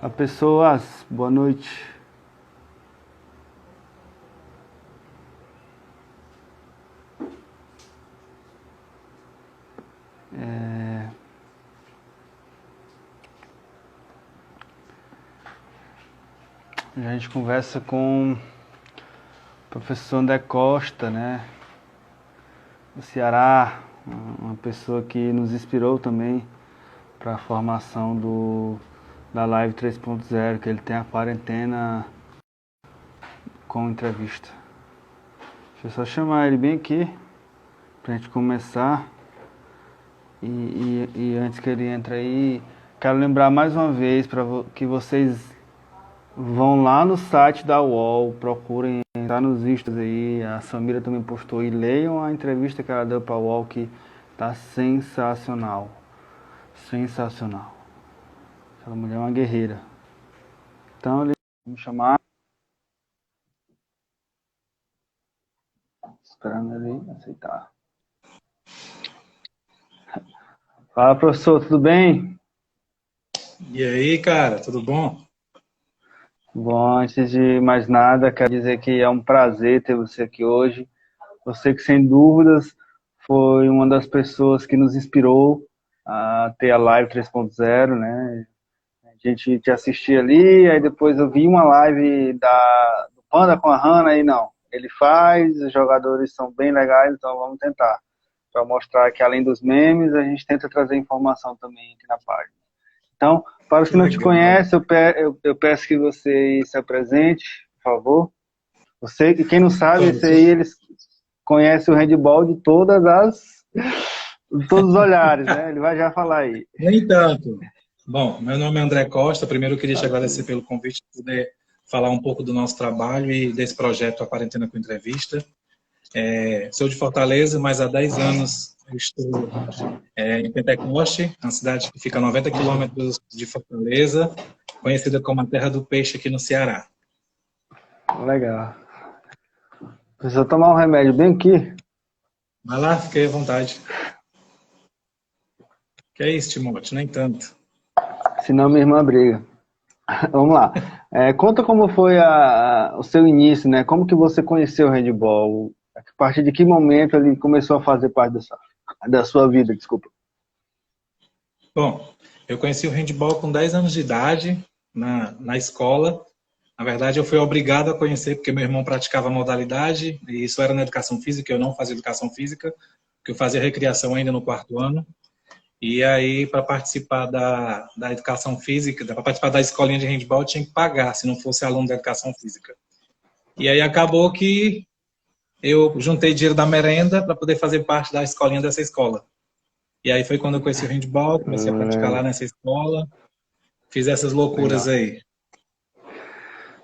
Olá, pessoas, boa noite. A gente conversa com o professor André Costa, né, do Ceará, uma pessoa que nos inspirou também para a formação da Live 3.0, que ele tem a quarentena com entrevista. Deixa eu só chamar ele bem aqui, para a gente começar. E antes que ele entre aí, quero lembrar mais uma vez para que vocês vão lá no site da UOL, procurem, tá nos vistos aí, a Samira também postou, e leiam a entrevista que ela deu para a UOL, que tá sensacional. Sensacional. Aquela mulher é uma guerreira. Então, vamos chamar. Esperando ele aceitar. Fala, professor, tudo bem? E aí, cara, tudo bom? Bom, antes de mais nada, quero dizer que é um prazer ter você aqui hoje. Você que, sem dúvidas, foi uma das pessoas que nos inspirou a ter a Live 3.0, né? A gente te assistia ali, aí depois eu vi uma live do Panda com a Hanna, aí não. Ele faz, os jogadores são bem legais, então vamos tentar. Para mostrar que, além dos memes, a gente tenta trazer informação também aqui na página. Então, para os Que que não te legal. conhecem, eu peço que você se apresente, por favor. Você, e quem não sabe, Bom, esse aí, eles conhecem o handball de todos os olhares, né? Ele vai já falar aí. nem tanto. Bom, meu nome é André Costa. Primeiro eu queria te agradecer pelo convite de poder falar um pouco do nosso trabalho e desse projeto A Quarentena com Entrevista. Sou de Fortaleza, mas há 10 anos eu estou em Pentecoste, uma cidade que fica a 90 quilômetros de Fortaleza, conhecida como a Terra do Peixe aqui no Ceará. Legal. Precisa tomar um remédio bem aqui. Vai lá, fique à vontade. Que é isso, Timóteo? Nem tanto. Senão minha irmã briga. Vamos lá. Conta como foi o seu início, né? Como que você conheceu o handball? A partir de que momento ele começou a fazer parte da sua vida, desculpa. Bom, eu conheci o handball com 10 anos de idade, na escola. Na verdade, eu fui obrigado a conhecer porque meu irmão praticava a modalidade, e isso era na educação física, eu não fazia educação física, porque eu fazia recreação ainda no quarto ano. E aí, para participar da educação física, para participar da escolinha de handball, eu tinha que pagar, se não fosse aluno da educação física. E aí acabou que eu juntei dinheiro da merenda para poder fazer parte da escolinha dessa escola. E aí foi quando eu conheci o handball, comecei a praticar lá nessa escola, fiz essas loucuras Legal. aí.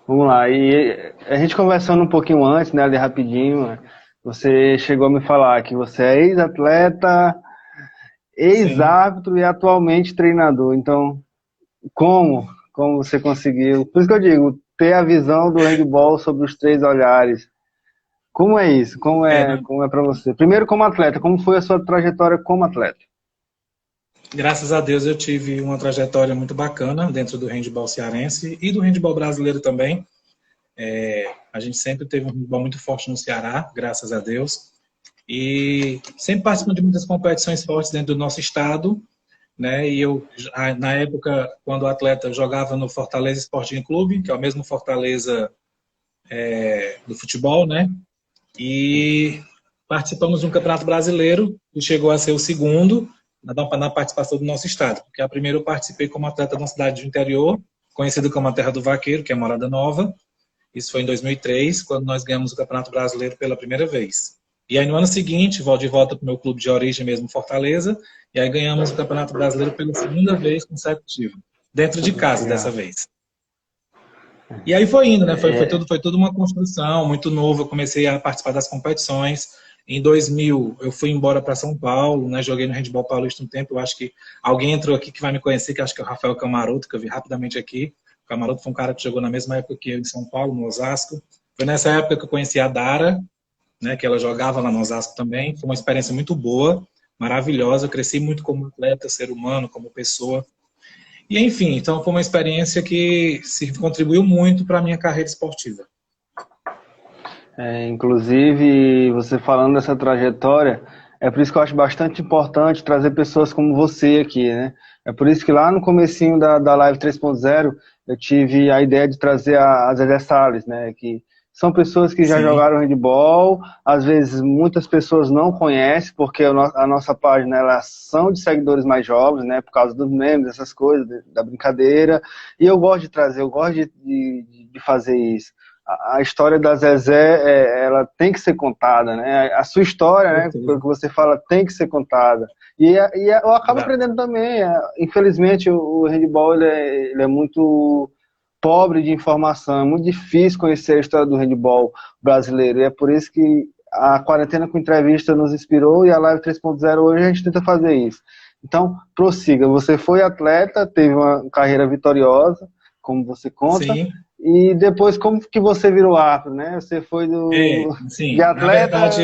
Vamos lá. E a gente conversando um pouquinho antes, né, ali rapidinho, né, você chegou a me falar que você é ex-atleta, Sim. ex-árbitro e atualmente treinador. Então, como? Como você conseguiu? Por isso que eu digo, ter a visão do handball sobre os três olhares. Como é isso? Como é para você? Primeiro, como atleta, como foi a sua trajetória como atleta? Graças a Deus eu tive uma trajetória muito bacana dentro do handball cearense e do handball brasileiro também. A gente sempre teve um handball muito forte no Ceará, graças a Deus. E sempre participando de muitas competições fortes dentro do nosso estado, né? E eu, na época, quando o atleta jogava no Fortaleza Sporting Clube, que é o mesmo Fortaleza do futebol, né? E participamos de um campeonato brasileiro, que chegou a ser o segundo na participação do nosso estado. Porque a primeira eu participei como atleta de uma cidade do interior, conhecida como a Terra do Vaqueiro, que é Morada Nova. Isso foi em 2003, quando nós ganhamos o Campeonato Brasileiro pela primeira vez. E aí, no ano seguinte, volto de volta para o meu clube de origem mesmo, Fortaleza, e aí ganhamos o Campeonato Brasileiro pela segunda vez consecutiva, dentro de casa dessa Legal. vez. E aí foi indo, né? É, Foi tudo uma construção muito novo. Eu comecei a participar das competições. Em 2000, eu fui embora para São Paulo, né? Joguei no Handball Paulista um tempo. Eu acho que alguém entrou aqui que vai me conhecer, que acho que é o Rafael Camaroto, que eu vi rapidamente aqui. O Camaroto foi um cara que jogou na mesma época que eu em São Paulo, no Osasco. Foi nessa época que eu conheci a Dara, né? Que ela jogava lá no Osasco também. Foi uma experiência muito boa, maravilhosa. Eu cresci muito como atleta, ser humano, como pessoa. E, enfim, então foi uma experiência que se contribuiu muito para a minha carreira esportiva. Inclusive, você falando dessa trajetória, é por isso que eu acho bastante importante trazer pessoas como você aqui, né? É por isso que lá no comecinho da Live 3.0, eu tive a ideia de trazer a Zezé Salles, né? Que são pessoas que já Sim, jogaram handball, às vezes muitas pessoas não conhecem, porque a nossa página, elas são de seguidores mais jovens, né? Por causa dos memes, essas coisas, da brincadeira. E eu gosto de trazer, eu gosto de fazer isso. A história da Zezé, ela tem que ser contada, né? A sua história, né? Pelo que você fala, tem que ser contada. Eu acabo aprendendo também. Infelizmente, o handball ele é muito pobre de informação. É muito difícil conhecer a história do handball brasileiro. E é por isso que a Quarentena com Entrevista nos inspirou e a Live 3.0 hoje a gente tenta fazer isso. Então, prossiga. Você foi atleta, teve uma carreira vitoriosa, como você conta. sim. E depois, como que você virou árbitro, né? Você foi de Sim, atleta na para verdade,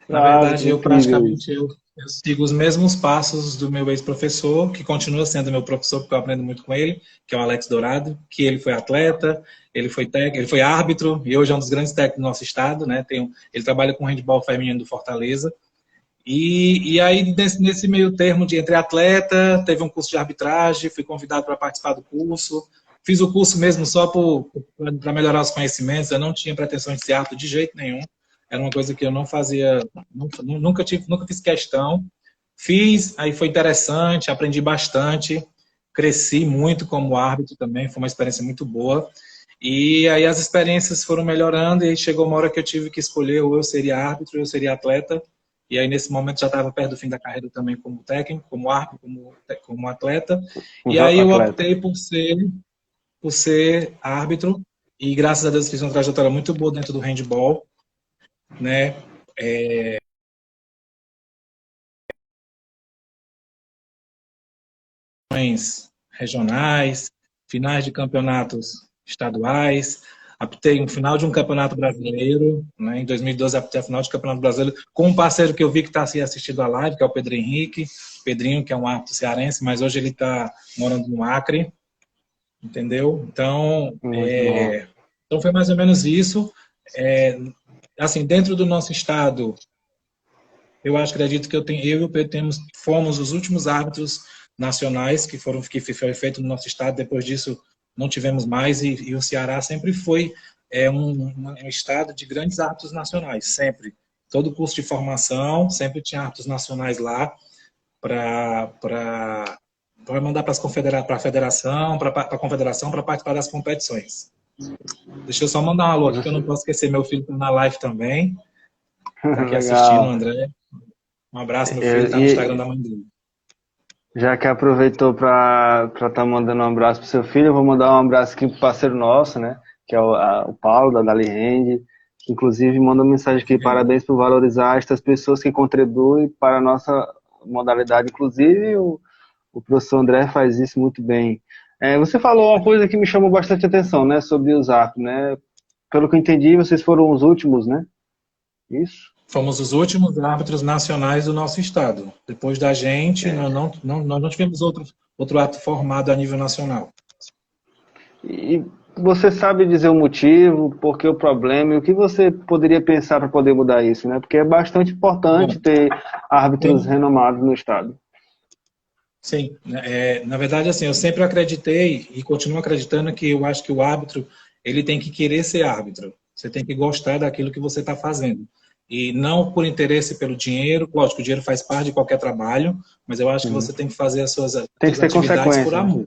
árbitro, eu incrível praticamente isso. eu sigo os mesmos passos do meu ex-professor, que continua sendo meu professor, porque eu aprendo muito com ele, que é o Alex Dourado, que ele foi atleta, ele foi técnico, ele foi árbitro, e hoje é um dos grandes técnicos do nosso estado, né? Ele trabalha com handball feminino do Fortaleza. E aí, nesse meio termo de entre atleta, teve um curso de arbitragem, fui convidado para participar do curso. Fiz o curso mesmo só para melhorar os conhecimentos, eu não tinha pretensão de ser árbitro de jeito nenhum. Era uma coisa que eu não fazia, nunca fiz questão. Fiz, aí foi interessante, aprendi bastante, cresci muito como árbitro também, foi uma experiência muito boa. E aí as experiências foram melhorando e aí chegou uma hora que eu tive que escolher ou eu seria árbitro ou eu seria atleta. E aí, nesse momento, já estava perto do fim da carreira também como técnico, como árbitro, como atleta. Um E aí eu atleta. optei por ser árbitro. E graças a Deus fiz uma trajetória muito boa dentro do handball, né? Regionais, finais de campeonatos estaduais, aptei um final de um campeonato brasileiro, né? Em 2012 aptei a final de campeonato brasileiro com um parceiro que eu vi que está assistindo a live, que é o Pedro Henrique, Pedrinho, que é um árbitro cearense, mas hoje ele está morando no Acre, entendeu? Muito bom. Então foi mais ou menos isso. É, assim, dentro do nosso estado, eu acredito que eu e o Pedro fomos os últimos árbitros nacionais que foi feito no nosso estado. Depois disso, não tivemos mais e o Ceará sempre foi um estado de grandes árbitros nacionais, sempre. Todo curso de formação sempre tinha árbitros nacionais lá para mandar para a federação, para a confederação, para participar das competições. Deixa eu só mandar um alô aqui que eu não posso esquecer. Meu filho está na live também, está aqui assistindo, o Legal. André. Um abraço, meu filho, está no Instagram da mãe dele. Já que aproveitou para estar mandando um abraço pro seu filho, eu vou mandar um abraço aqui pro parceiro nosso, né? Que é o Paulo, da Dali Rende, que inclusive manda uma mensagem aqui, parabéns por valorizar estas pessoas que contribuem para a nossa modalidade. Inclusive, o professor André faz isso muito bem. Você falou uma coisa que me chamou bastante atenção, né? Sobre os árbitros, né? Pelo que eu entendi, vocês foram os últimos, né? Isso? Fomos os últimos árbitros nacionais do nosso estado. Depois da gente, nós não tivemos outro árbitro formado a nível nacional. E você sabe dizer o motivo, por que o problema e o que você poderia pensar para poder mudar isso, né? Porque é bastante importante Bom, ter árbitros sim, renomados no estado. sim. Na verdade, assim, eu sempre acreditei e continuo acreditando que eu acho que o árbitro ele tem que querer ser árbitro. Você tem que gostar daquilo que você está fazendo. E não por interesse pelo dinheiro. Lógico, o dinheiro faz parte de qualquer trabalho, mas eu acho que Uhum. você tem que fazer as suas Tem que ter atividades por consequência, né? amor.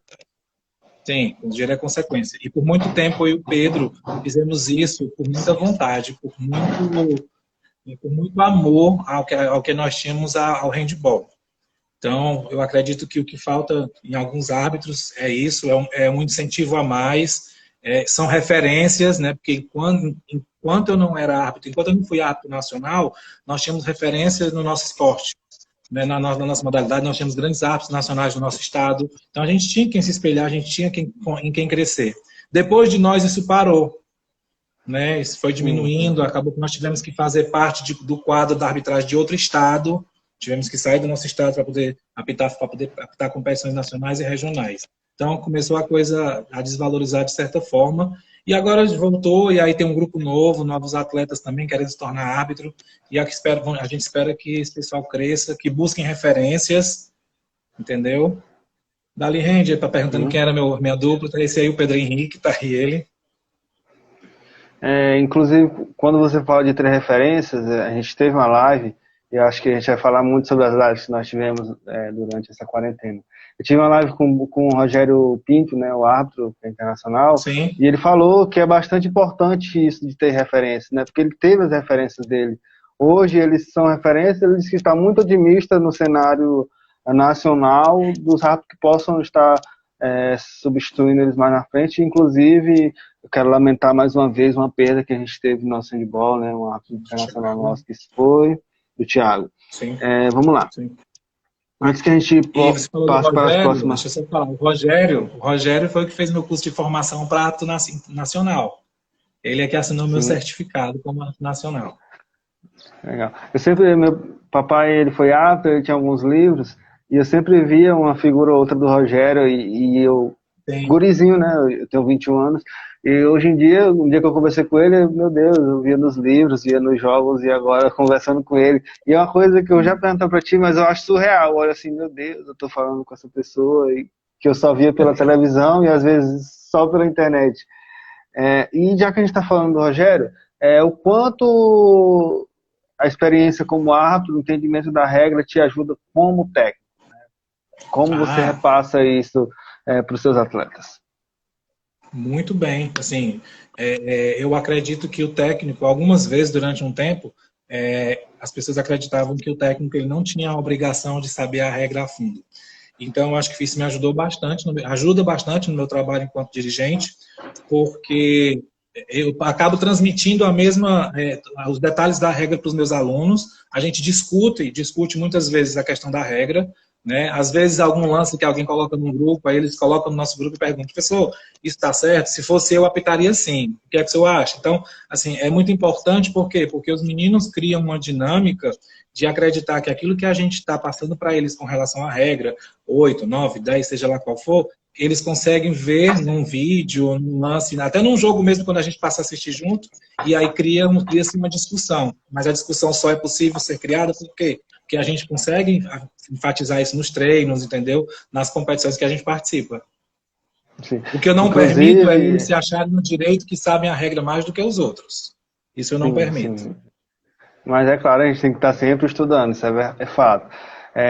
Sim, o dinheiro é consequência. E por muito tempo eu e o Pedro fizemos isso por muita vontade, por muito amor ao que nós tínhamos ao handball. Então, eu acredito que o que falta em alguns árbitros é isso, é um incentivo a mais, são referências, né? Porque enquanto eu não era árbitro, enquanto eu não fui árbitro nacional, nós tínhamos referências no nosso esporte. Né? Na nossa modalidade, nós tínhamos grandes árbitros nacionais do nosso estado, então a gente tinha quem se espelhar, a gente tinha em quem crescer. Depois de nós, isso parou. Né? Isso foi Uhum. diminuindo, acabou que nós tivemos que fazer parte do quadro da arbitragem de outro estado, Tivemos que sair do nosso estado para poder apitar competições nacionais e regionais. Então, começou a coisa a desvalorizar de certa forma. E agora voltou, e aí tem um grupo novo, novos atletas também querendo se tornar árbitro. E a gente espera que esse pessoal cresça, que busquem referências, entendeu? Dali Ranger está perguntando quem era minha dupla. Esse aí, o Pedro Henrique, tá aí ele. Inclusive, quando você fala de 3 referências, a gente teve uma live, e eu acho que a gente vai falar muito sobre as lives que nós tivemos durante essa quarentena. Eu tive uma live com o Rogério Pinto, né, o árbitro internacional, Sim. E ele falou que é bastante importante isso de ter referência, né, porque ele teve as referências dele. Hoje eles são referências, ele disse que está muito otimista no cenário nacional dos árbitros que possam estar substituindo eles mais na frente. Inclusive, eu quero lamentar mais uma vez uma perda que a gente teve no nosso handball, né, um árbitro internacional nosso que se foi, do Thiago. Sim. Vamos lá. Sim. Antes que a gente passe para as próximas. Deixa eu só falar. O Rogério foi o que fez meu curso de formação para ato nacional. Ele é que assinou meu certificado como ato nacional. Legal. Meu papai, ele foi árbitro, ele tinha alguns livros, e eu sempre via uma figura ou outra do Rogério, e eu, gurizinho, né, eu tenho 21 anos, e hoje em dia, um dia que eu conversei com ele, meu Deus, eu via nos livros, via nos jogos, e agora conversando com ele, e é uma coisa que eu já perguntei pra ti, mas eu acho surreal, olha assim, meu Deus, eu tô falando com essa pessoa, e que eu só via pela televisão, e às vezes só pela internet. E já que a gente tá falando do Rogério, o quanto a experiência como árbitro, o entendimento da regra te ajuda como técnico, né? Como você repassa isso para os seus atletas? Muito bem. Assim, eu acredito que o técnico, algumas vezes durante um tempo, as pessoas acreditavam que o técnico ele não tinha a obrigação de saber a regra a fundo. Então, eu acho que isso me ajudou bastante, ajuda bastante no meu trabalho enquanto dirigente, porque eu acabo transmitindo os detalhes da regra para os meus alunos. A gente discute muitas vezes a questão da regra, né? Às vezes algum lance que alguém coloca no grupo, aí eles colocam no nosso grupo e perguntam: professor, isso está certo? Se fosse eu, apitaria sim. O que é que o senhor acha? Então, assim, é muito importante, por quê? Porque os meninos criam uma dinâmica de acreditar que aquilo que a gente está passando para eles com relação à regra, 8, 9, 10, seja lá qual for, eles conseguem ver num vídeo, num lance, até num jogo mesmo, quando a gente passa a assistir junto, e aí cria-se uma discussão. Mas a discussão só é possível ser criada por quê? Porque a gente consegue enfatizar isso nos treinos, entendeu? Nas competições que a gente participa. Sim. O que eu não permito é eles se acharem no direito que sabem a regra mais do que os outros. Isso eu não permito. Sim. Mas é claro, a gente tem que estar sempre estudando, isso é fato.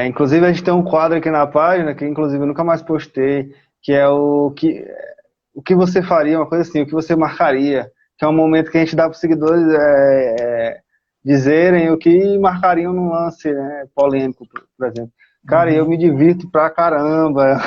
Inclusive, a gente tem um quadro aqui na página, que inclusive eu nunca mais postei, que é o que você faria, uma coisa assim, o que você marcaria, que é um momento que a gente dá para os seguidores dizerem o que marcariam num lance, né, polêmico, por exemplo. Cara, eu me divirto pra caramba,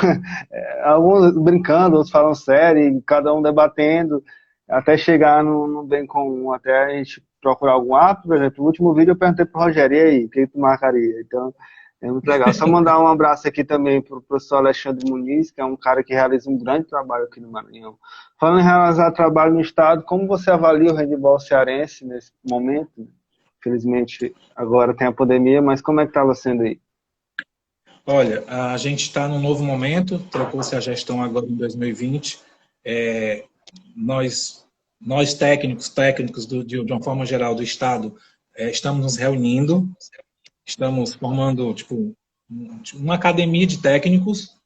alguns brincando, outros falam sério, cada um debatendo, até chegar no bem comum, até a gente procurar algum ato. Por exemplo, no último vídeo eu perguntei pro Rogério: e aí, o que tu marcaria? Então, é muito legal. Só mandar um abraço aqui também pro professor Alexandre Muniz, que é um cara que realiza um grande trabalho aqui no Maranhão. Falando em realizar trabalho no estado, como você avalia o handebol cearense nesse momento? Infelizmente, agora tem a pandemia, mas como é que estava sendo aí? Olha, a gente está num novo momento, trocou-se a gestão agora em 2020. Nós técnicos de uma forma geral do Estado, estamos nos reunindo, estamos formando uma academia de técnicos,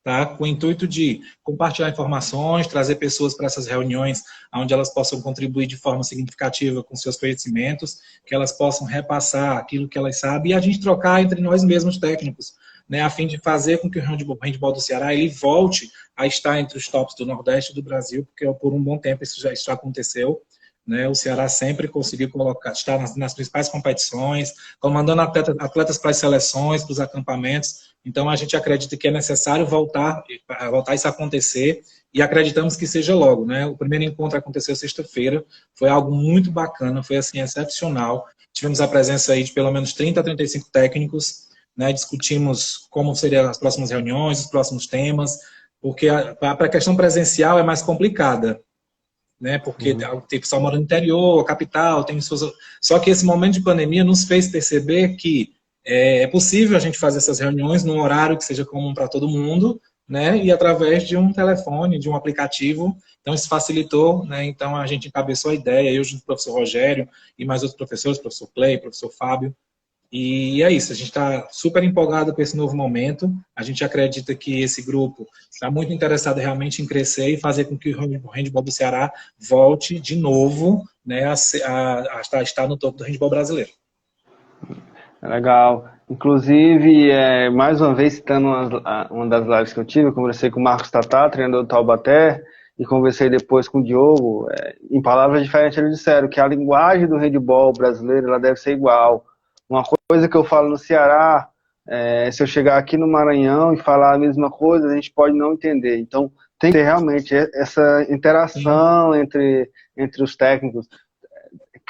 tá? Com o intuito de compartilhar informações, trazer pessoas para essas reuniões onde elas possam contribuir de forma significativa com seus conhecimentos, que elas possam repassar aquilo que elas sabem e a gente trocar entre nós mesmos técnicos, né, a fim de fazer com que o handball do Ceará ele volte a estar entre os tops do Nordeste e do Brasil, porque por um bom tempo isso já aconteceu. Né, o Ceará sempre conseguiu estar nas principais competições, comandando atletas para as seleções, para os acampamentos. Então, a gente acredita que é necessário voltar isso a acontecer e acreditamos que seja logo. Né? O primeiro encontro aconteceu sexta-feira, foi algo muito bacana, foi assim, excepcional. Tivemos a presença aí de pelo menos 30 a 35 técnicos, né? Discutimos como seriam as próximas reuniões, os próximos temas, porque a questão presencial é mais complicada. Né, porque tem pessoal morando no interior, a capital, tem suas... Só que esse momento de pandemia nos fez perceber que é possível a gente fazer essas reuniões num horário que seja comum para todo mundo, né? E através de um telefone, de um aplicativo. Então, isso facilitou, né? Então, a gente encabeçou a ideia, eu junto com o professor Rogério e mais outros professores, professor Clay, professor Fábio. E é isso, a gente está super empolgado com esse novo momento. A gente acredita que esse grupo está muito interessado realmente em crescer e fazer com que o handebol do Ceará volte de novo, né, a estar no topo do handebol brasileiro. Legal. Inclusive, mais uma vez, citando uma das lives que eu tive, eu conversei com o Marcos Tatá, treinador do Taubaté, e conversei depois com o Diogo. Em palavras diferentes, eles disseram que a linguagem do handebol brasileiro ela deve ser igual. Uma coisa que eu falo no Ceará, se eu chegar aqui no Maranhão e falar a mesma coisa, a gente pode não entender. Então, tem que ter realmente essa interação entre os técnicos.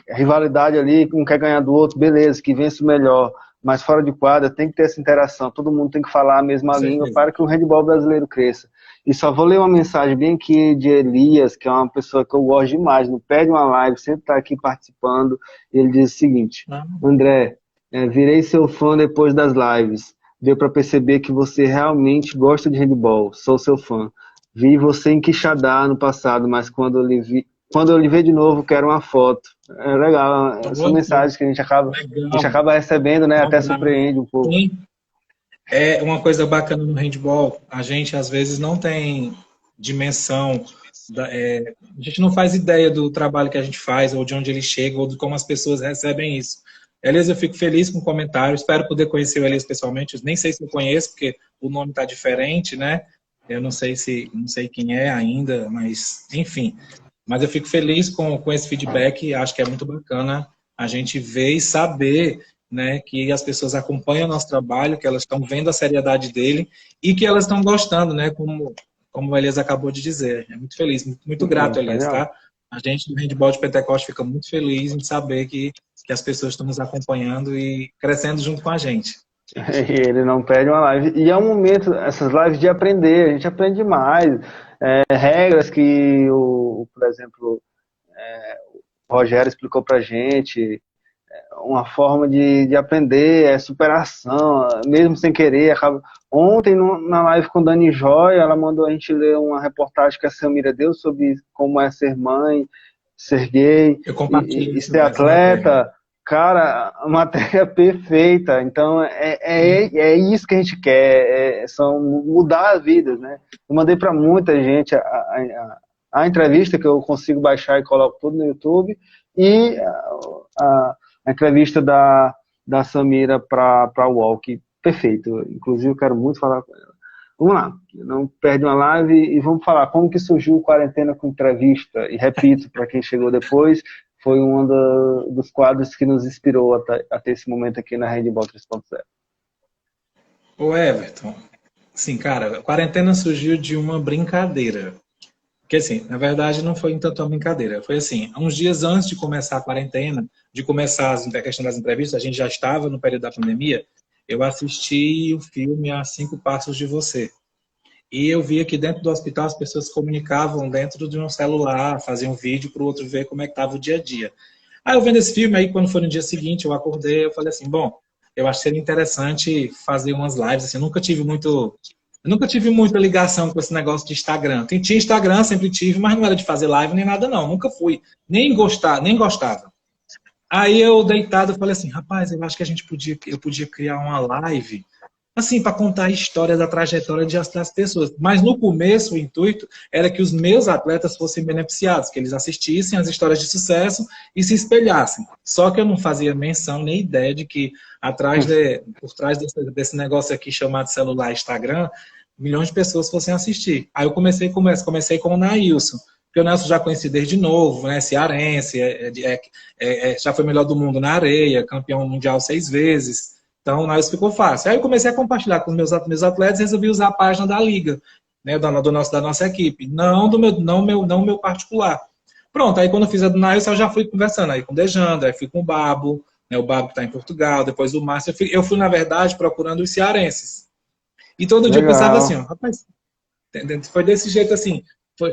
Rivalidade ali, um quer ganhar do outro, beleza, que vence o melhor, mas fora de quadra tem que ter essa interação, todo mundo tem que falar a mesma língua para que o handebol brasileiro cresça. E só vou ler uma mensagem bem aqui de Elias, que é uma pessoa que eu gosto demais, não perde uma live, sempre está aqui participando, e ele diz o seguinte: André, virei seu fã depois das lives, deu para perceber que você realmente gosta de handebol, sou seu fã. Vi você em Quixadá no passado, mas quando eu lhe ver de novo, quero uma foto. É legal, são mensagens que a gente acaba recebendo, né? Até surpreende um pouco. Sim. É uma coisa bacana no handball, a gente às vezes não tem dimensão, a gente não faz ideia do trabalho que a gente faz, ou de onde ele chega, ou de como as pessoas recebem isso. Elias, eu fico feliz com o comentário, espero poder conhecer o Elias pessoalmente, eu nem sei se eu conheço, porque o nome está diferente, né? Eu não sei quem é ainda, mas enfim. Mas eu fico feliz com esse feedback, acho que é muito bacana a gente ver e saber, né, que as pessoas acompanham o nosso trabalho, que elas estão vendo a seriedade dele e que elas estão gostando, né, como o Elias acabou de dizer. É muito feliz, muito grato, Elias, tá? A gente do Handball de Pentecoste fica muito feliz em saber que as pessoas estão nos acompanhando e crescendo junto com a gente. Ele não perde uma live. E é um momento, essas lives de aprender, a gente aprende demais. Regras que, por exemplo, o Rogério explicou pra gente, uma forma de aprender, superação, mesmo sem querer. Ontem, na live com Dani Joy, ela mandou a gente ler uma reportagem que a Samira deu sobre como é ser mãe, ser gay e ser atleta. Cara, a matéria perfeita. Então, é isso que a gente quer, são mudar as vidas, né? Eu mandei para muita gente a entrevista que eu consigo baixar e coloco tudo no YouTube, e a entrevista da Samira para o Walk, perfeito. Inclusive, eu quero muito falar com ela. Vamos lá, não perde uma live e vamos falar como que surgiu o Quarentena com Entrevista. E repito, para quem chegou depois, foi um dos quadros que nos inspirou a ter esse momento aqui na Handball 3.0. Ô Everton, sim, cara, a Quarentena surgiu de uma brincadeira. Porque, assim, na verdade, não foi tanto uma brincadeira. Foi assim, uns dias antes de começar a quarentena, de começar a questão das entrevistas, a gente já estava no período da pandemia, eu assisti o filme A 5 Passos de Você. E eu via que dentro do hospital as pessoas se comunicavam dentro de um celular, faziam vídeo para o outro ver como é que estava o dia a dia. Aí eu vendo esse filme, aí quando foi no dia seguinte, eu acordei, eu falei assim, bom, eu acho que seria interessante fazer umas lives, assim, eu nunca tive muita ligação com esse negócio de Instagram. Tinha Instagram, sempre tive, mas não era de fazer live nem nada não, nunca fui, nem gostava. Aí eu deitado, eu falei assim, rapaz, eu acho que eu podia criar uma live assim, para contar a história da trajetória das pessoas. Mas no começo, o intuito era que os meus atletas fossem beneficiados, que eles assistissem as histórias de sucesso e se espelhassem. Só que eu não fazia menção nem ideia de que por trás desse negócio aqui chamado celular Instagram, milhões de pessoas fossem assistir. Aí eu comecei com o Nailson, porque o Nelson já conheci desde novo, né, cearense, já foi melhor do mundo na areia, campeão mundial 6 vezes. Então, na isso ficou fácil. Aí eu comecei a compartilhar com meus atletas e resolvi usar a página da Liga, né, da nossa equipe, não meu particular. Pronto, aí quando eu fiz a do Nailson, eu já fui conversando aí com o Dejandro, aí fui com o Babo, né, o Babo que está em Portugal, depois o Márcio. Eu fui, na verdade, procurando os cearenses. E todo dia eu pensava assim, ó, rapaz, foi desse jeito assim,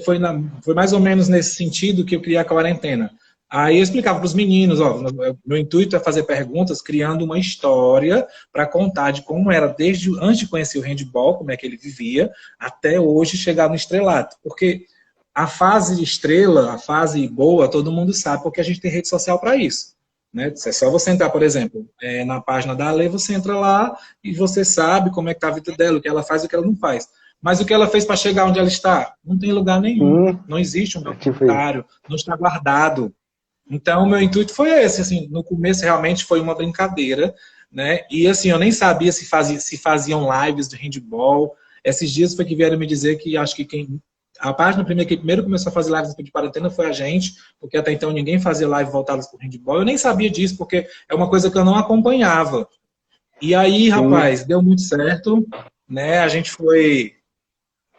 foi mais ou menos nesse sentido que eu criei a quarentena. Aí eu explicava para os meninos, ó, meu intuito é fazer perguntas criando uma história para contar de como era desde antes de conhecer o handball, como é que ele vivia, até hoje chegar no estrelato. Porque a fase estrela, a fase boa, todo mundo sabe, porque a gente tem rede social para isso. Né? É só você entrar, por exemplo, na página da Ale, você entra lá e você sabe como é que está a vida dela, o que ela faz e o que ela não faz. Mas o que ela fez para chegar onde ela está? Não tem lugar nenhum. Não existe um documentário, não está guardado. Então, o meu intuito foi esse, assim, no começo realmente foi uma brincadeira, né? E assim, eu nem sabia se faziam lives de handball. Esses dias foi que vieram me dizer que acho que a página primeiro, que primeiro começou a fazer lives de quarentena foi a gente, porque até então ninguém fazia live voltadas para o handball. Eu nem sabia disso, porque é uma coisa que eu não acompanhava. E aí, rapaz, deu muito certo, né? A gente foi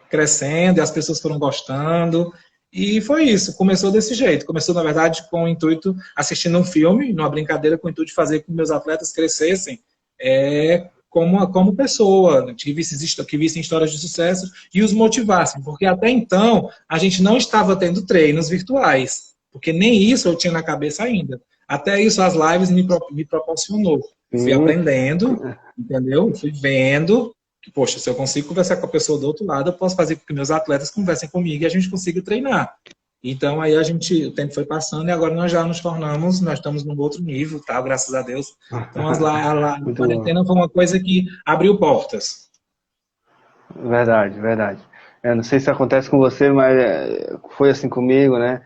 crescendo e as pessoas foram gostando. E foi isso, começou desse jeito. Começou, na verdade, com o intuito, assistindo um filme, numa brincadeira, com o intuito de fazer com que meus atletas crescessem como pessoa, que vissem histórias de sucesso e os motivassem. Porque até então, a gente não estava tendo treinos virtuais, porque nem isso eu tinha na cabeça ainda. Até isso as lives me proporcionou. Fui aprendendo, entendeu? Fui vendo que, poxa, se eu consigo conversar com a pessoa do outro lado, eu posso fazer com que meus atletas conversem comigo e a gente consiga treinar. Então, aí o tempo foi passando e agora nós já nos tornamos, nós estamos num outro nível, tá? Graças a Deus. Então, a quarentena foi uma coisa que abriu portas. Verdade, verdade. Eu não sei se acontece com você, mas foi assim comigo, né?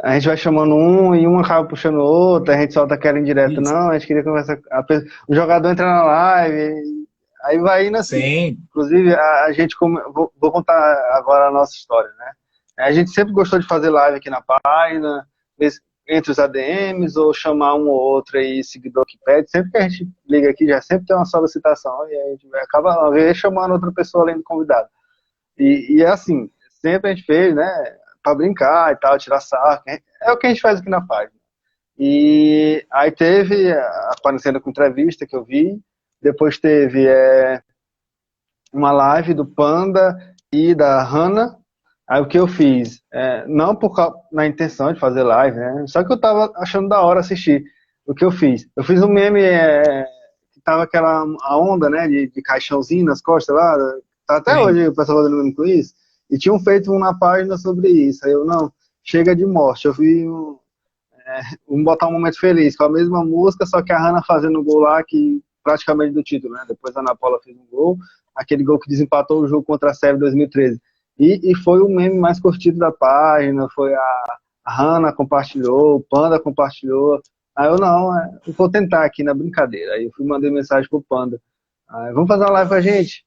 A gente vai chamando um e um acaba puxando o outro, a gente solta aquela indireta, não, a gente queria conversar. O jogador entra na live, aí vai indo assim. Sim. Inclusive, a gente, vou contar agora a nossa história, né? A gente sempre gostou de fazer live aqui na página, entre os ADMs, ou chamar um ou outro aí, seguidor que pede. Sempre que a gente liga aqui, já sempre tem uma solicitação, e a gente acaba, uma vez, chamando outra pessoa além do convidado. E é assim, sempre a gente fez, né? Pra brincar e tal, tirar sarro. É o que a gente faz aqui na página. E aí teve a quarentena com entrevista que eu vi, depois teve uma live do Panda e da Hannah. Aí o que eu fiz? Não na intenção de fazer live, né? Só que eu tava achando da hora assistir. O que eu fiz? Eu fiz um meme que tava a onda, né? De caixãozinho nas costas lá. Tá até hoje o pessoal fazendo meme com isso. E tinham feito um na página sobre isso. Aí eu, não, chega de morte. Eu vi vamos botar um momento feliz, com a mesma música, só que a Hannah fazendo o gol lá, que praticamente do título, né? Depois a Ana Paula fez um gol, aquele gol que desempatou o jogo contra a Sérvia em 2013. E foi o meme mais curtido da página, foi a Hannah compartilhou, o Panda compartilhou. Aí eu, não, eu vou tentar aqui na brincadeira. Aí eu mandei mensagem pro Panda. Aí, vamos fazer uma live com a gente?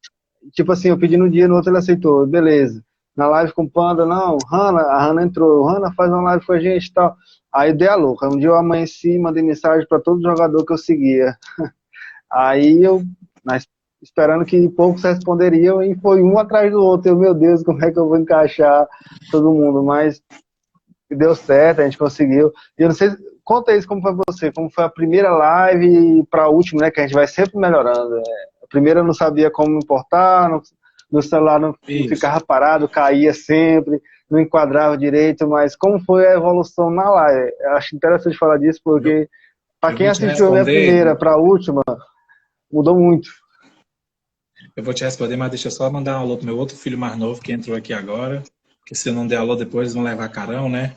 Tipo assim, eu pedi no dia, no outro ele aceitou, beleza. Na live com o Panda, não, a Hannah entrou, Hannah faz uma live com a gente e tal. Aí dei a louca. Um dia eu amanheci, mandei mensagem para todo jogador que eu seguia. Aí esperando que poucos responderiam, e foi um atrás do outro. Eu, meu Deus, como é que eu vou encaixar todo mundo? Mas deu certo, a gente conseguiu. E eu não sei, conta isso como foi você, como foi a primeira live para a última, né? Que a gente vai sempre melhorando. A primeira eu não sabia como me importar, no celular não ficava parado, caía sempre, não enquadrava direito, mas como foi a evolução na live? Eu acho interessante falar disso, porque para quem assistiu a minha primeira para a última, mudou muito. Eu vou te responder, mas deixa eu só mandar um alô pro meu outro filho mais novo que entrou aqui agora, porque se eu não der alô depois eles vão levar carão, né?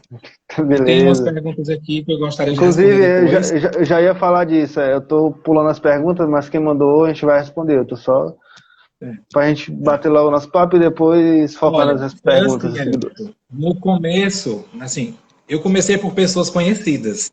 Beleza. Tem umas perguntas aqui que eu gostaria de responder depois. Eu já ia falar disso, eu tô pulando as perguntas, mas quem mandou a gente vai responder, eu tô só pra gente bater logo o nosso papo e depois focar nas perguntas dos seguidores. No começo, assim, eu comecei por pessoas conhecidas.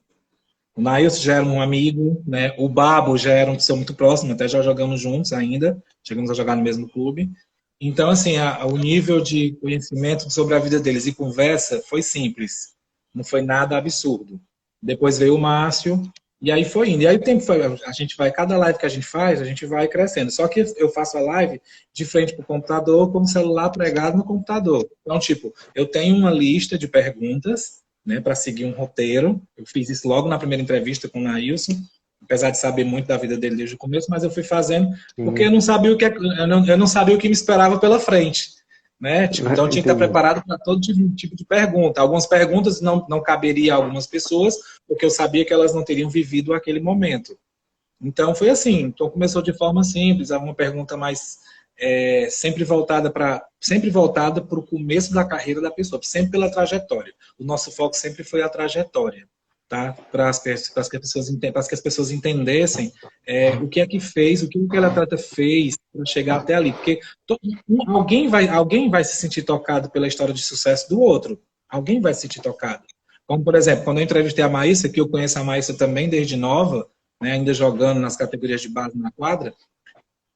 O Nailson já era um amigo, né? O Babo já era uma pessoa muito próxima, até já jogamos juntos ainda, chegamos a jogar no mesmo clube. Então, assim, o nível de conhecimento sobre a vida deles e conversa foi simples, não foi nada absurdo. Depois veio o Márcio, e aí foi indo. E aí o tempo foi, a gente vai, cada live que a gente faz, a gente vai crescendo. Só que eu faço a live de frente para o computador, com o celular pregado no computador. Então, tipo, eu tenho uma lista de perguntas, né, para seguir um roteiro. Eu fiz isso logo na primeira entrevista com o Nailson, apesar de saber muito da vida dele desde o começo, mas eu fui fazendo porque eu não sabia o que me esperava pela frente. né? Tipo, então tinha que estar Entendi. preparado para todo tipo de pergunta. Algumas perguntas não caberia a algumas pessoas, porque eu sabia que elas não teriam vivido aquele momento. Então foi assim. Então começou de forma simples, uma pergunta mais sempre voltada para o começo da carreira da pessoa, sempre pela trajetória. O nosso foco sempre foi a trajetória, tá? Para que as pessoas entendessem o que é que fez, o que aquele atleta fez para chegar até ali, porque alguém vai se sentir tocado pela história de sucesso do outro, alguém vai se sentir tocado. Como, por exemplo, quando eu entrevistei a Maísa, que eu conheço a Maísa também desde nova, né, ainda jogando nas categorias de base na quadra,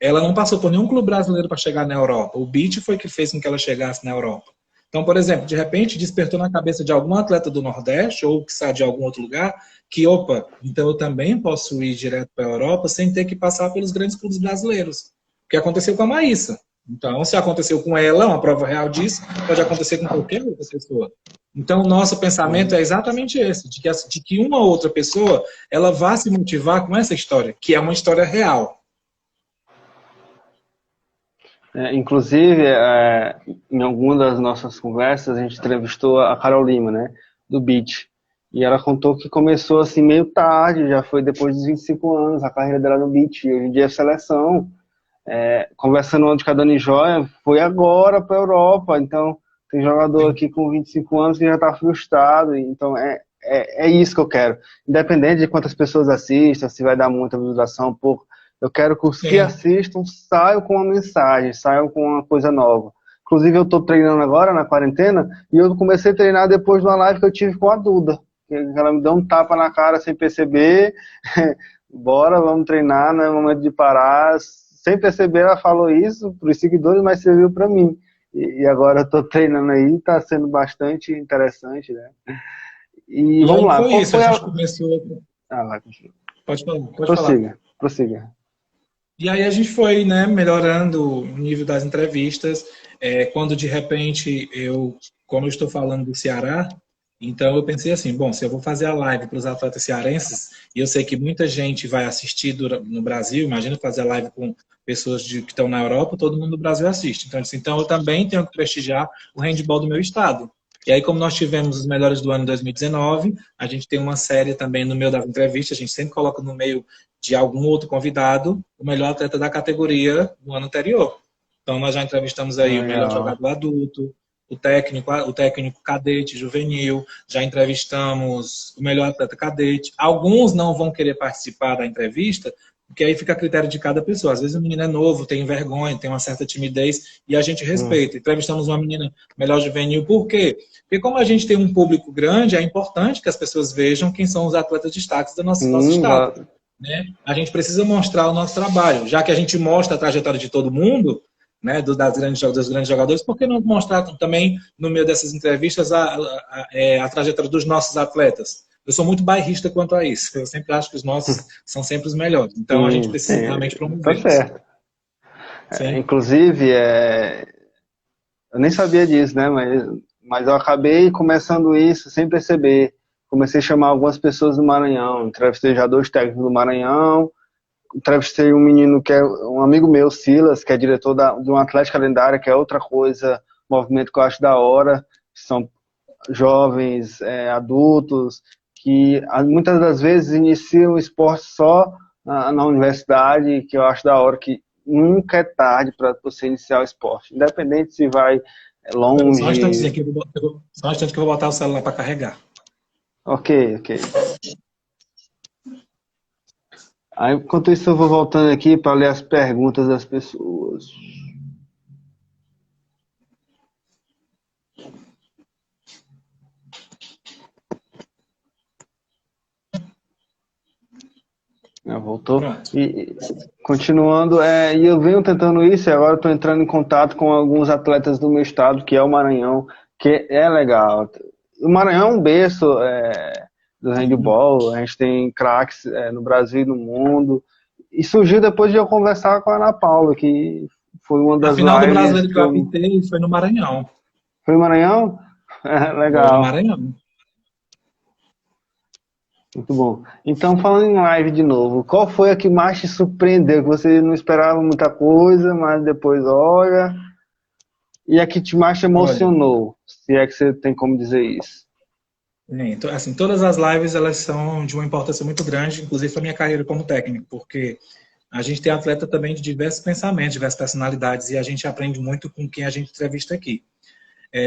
ela não passou por nenhum clube brasileiro para chegar na Europa. O Beach foi que fez com que ela chegasse na Europa. Então, por exemplo, de repente despertou na cabeça de algum atleta do Nordeste ou que sai de algum outro lugar que, opa, então eu também posso ir direto para a Europa sem ter que passar pelos grandes clubes brasileiros. O que aconteceu com a Maísa. Então, se aconteceu com ela, uma prova real disso, pode acontecer com qualquer outra pessoa. Então, o nosso pensamento é exatamente esse, de que uma outra pessoa ela vá se motivar com essa história, que é uma história real. Inclusive, em alguma das nossas conversas, a gente entrevistou a Carol Lima, né, do Beach. E ela contou que começou assim meio tarde, já foi depois dos 25 anos, a carreira dela no Beach. E hoje em dia é seleção. Conversando ontem com a Dani Joia, foi agora para a Europa. Então, tem jogador aqui com 25 anos que já está frustrado. Então, é isso que eu quero. Independente de quantas pessoas assistam, se vai dar muita visualização, pouco. Eu quero que os que assistam saiam com uma mensagem, saiam com uma coisa nova. Inclusive, eu estou treinando agora na quarentena e eu comecei a treinar depois de uma live que eu tive com a Duda. Ela me deu um tapa na cara sem perceber. Bora, vamos treinar, não é momento de parar. Sem perceber, ela falou isso para os seguidores, mas serviu para mim. E agora eu estou treinando aí, está sendo bastante interessante, né? E vamos aí lá. foi Qual isso, a foi gente começou. vai, continua. Pode falar, pode falar. Prossiga. E aí a gente foi, né, melhorando o nível das entrevistas. Quando de repente como eu estou falando do Ceará, então eu pensei assim, bom, se eu vou fazer a live para os atletas cearenses, e eu sei que muita gente vai assistir no Brasil, imagina fazer a live com pessoas que estão na Europa, todo mundo do Brasil assiste. Então eu também tenho que prestigiar o handball do meu estado. E aí, como nós tivemos os melhores do ano 2019, a gente tem uma série também no meio das entrevistas, a gente sempre coloca no meio de algum outro convidado o melhor atleta da categoria do ano anterior. Então, nós já entrevistamos aí o melhor jogador adulto, o técnico cadete, juvenil, já entrevistamos o melhor atleta cadete. Alguns não vão querer participar da entrevista, porque aí fica a critério de cada pessoa. Às vezes o menino é novo, tem vergonha, tem uma certa timidez, e a gente respeita. Entrevistamos uma menina melhor juvenil, por quê? Porque como a gente tem um público grande, é importante que as pessoas vejam quem são os atletas destaques do nosso estado. Né? A gente precisa mostrar o nosso trabalho. Já que a gente mostra a trajetória de todo mundo, né, dos grandes jogadores, por que não mostrar também, no meio dessas entrevistas, a trajetória dos nossos atletas? Eu sou muito bairrista quanto a isso. Eu sempre acho que os nossos são sempre os melhores. Então, a gente precisa realmente promover isso. Tá certo. Inclusive, eu nem sabia disso, né? Mas eu acabei começando isso sem perceber. Comecei a chamar algumas pessoas do Maranhão. Entrevistei já 2 técnicos do Maranhão. Entrevistei um menino que é um amigo meu, Silas, que é diretor de uma Atlética Lendária, que é outra coisa, movimento que eu acho da hora. São jovens, adultos, que muitas das vezes iniciam o esporte só na universidade, que eu acho da hora, que nunca é tarde para você iniciar o esporte. Independente se vai longe... Só um instante que eu vou botar o celular para carregar. Ok. Aí, enquanto isso, eu vou voltando aqui para ler as perguntas das pessoas. Voltou. E continuando, e eu venho tentando isso, e agora estou entrando em contato com alguns atletas do meu estado, que é o Maranhão, que é legal. O Maranhão é um berço do handball, a gente tem craques no Brasil e no mundo. E surgiu depois de eu conversar com a Ana Paula, que foi uma das lives... A final do Brasileiro que eu apitei foi no Maranhão. Foi no Maranhão? Legal. Foi no Maranhão. Muito bom. Então, falando em live de novo, qual foi a que mais te surpreendeu? Que você não esperava muita coisa, mas depois olha E a que te mais te Olha, emocionou, se é que você tem como dizer isso? então, assim, todas as lives elas são de uma importância muito grande, inclusive para minha carreira como técnico, porque a gente tem atleta também de diversos pensamentos, diversas personalidades, e a gente aprende muito com quem a gente entrevista aqui.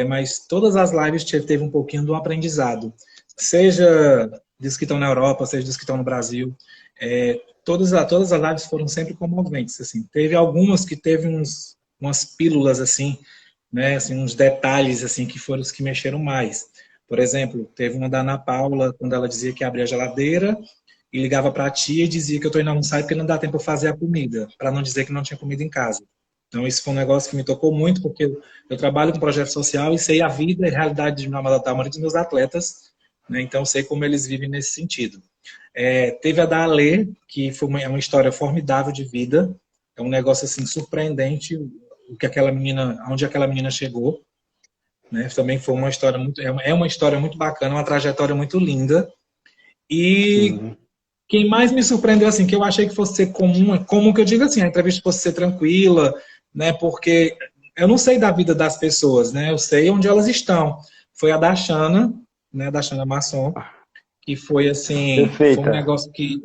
Mas todas as lives teve um pouquinho do aprendizado. Seja dos que estão na Europa, seja dos que estão no Brasil. Todas as lives foram sempre comoventes. Assim. Teve algumas que teve umas pílulas, assim, né, assim, uns detalhes assim que foram os que mexeram mais. Por exemplo, teve uma da Ana Paula, quando ela dizia que abria a geladeira e ligava para a tia e dizia que eu estou indo almoçar porque não dá tempo de fazer a comida, para não dizer que não tinha comida em casa. Então, isso foi um negócio que me tocou muito, porque eu trabalho com projeto social e sei a vida e a realidade da maioria dos meus atletas, né? Então, sei como eles vivem nesse sentido. Teve a da Alê, que foi é uma história formidável de vida, é um negócio assim surpreendente o que aquela menina, onde aquela menina chegou, né? Também foi uma história uma história muito bacana, uma trajetória muito linda. E Sim. quem mais me surpreendeu, assim, que eu achei que fosse ser comum, é comum que eu digo assim, a entrevista fosse ser tranquila, né? Porque eu não sei da vida das pessoas, né? Eu sei onde elas estão. Foi a da Xana, né? Da Xana Masson, que foi assim, foi um Perfeita. negócio que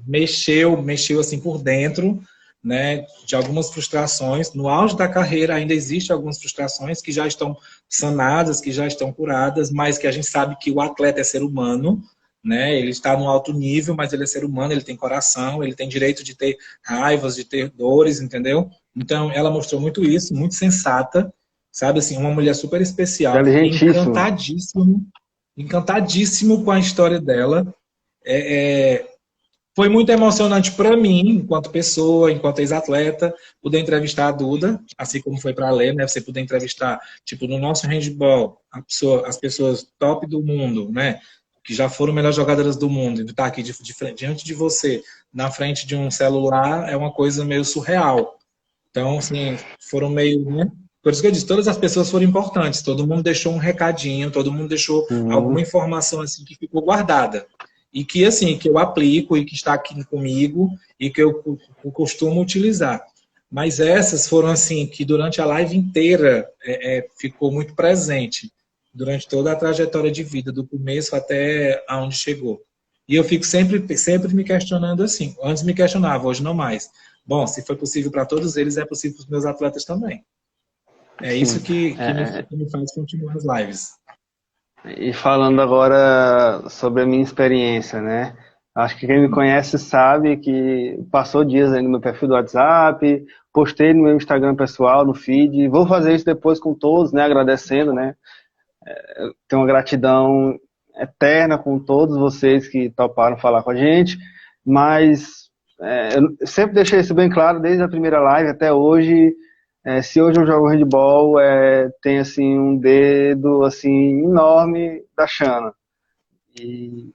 mexeu assim por dentro, né? De algumas frustrações. No auge da carreira ainda existem algumas frustrações que já estão sanadas, que já estão curadas, mas que a gente sabe que o atleta é ser humano, né? Ele está no alto nível, mas ele é ser humano, ele tem coração, ele tem direito de ter raivas, de ter dores, entendeu? Então, ela mostrou muito isso, muito sensata, sabe assim, uma mulher super especial e Inteligentíssimo. encantadíssimo com a história dela. É, é, Foi muito emocionante para mim, enquanto pessoa, enquanto ex-atleta, poder entrevistar a Duda, assim como foi para a Lê, né? Você poder entrevistar, tipo, no nosso handball, as pessoas top do mundo, né? Que já foram melhores jogadoras do mundo, e estar aqui diante de você, na frente de um celular, é uma coisa meio surreal. Então, assim, foram meio, né? Por isso que eu disse, todas as pessoas foram importantes, todo mundo deixou um recadinho, todo mundo deixou alguma Sim. informação assim que ficou guardada. E que assim, que eu aplico e que está aqui comigo e que eu costumo utilizar. Mas essas foram assim que durante a live inteira ficou muito presente durante toda a trajetória de vida, do começo até aonde chegou. E eu fico sempre me questionando assim. Antes me questionava, hoje não mais. Bom, se foi possível para todos eles, é possível para os meus atletas também. É isso Sim. que me faz continuar as lives. E falando agora sobre a minha experiência, né? Acho que quem me conhece sabe que passou dias aí no meu perfil do WhatsApp, postei no meu Instagram pessoal, no feed. Vou fazer isso depois com todos, né? Agradecendo, né? Tenho uma gratidão eterna com todos vocês que toparam falar com a gente, mas eu sempre deixei isso bem claro desde a primeira live até hoje. Se hoje eu jogo handball, tem assim um dedo assim enorme da Xana. E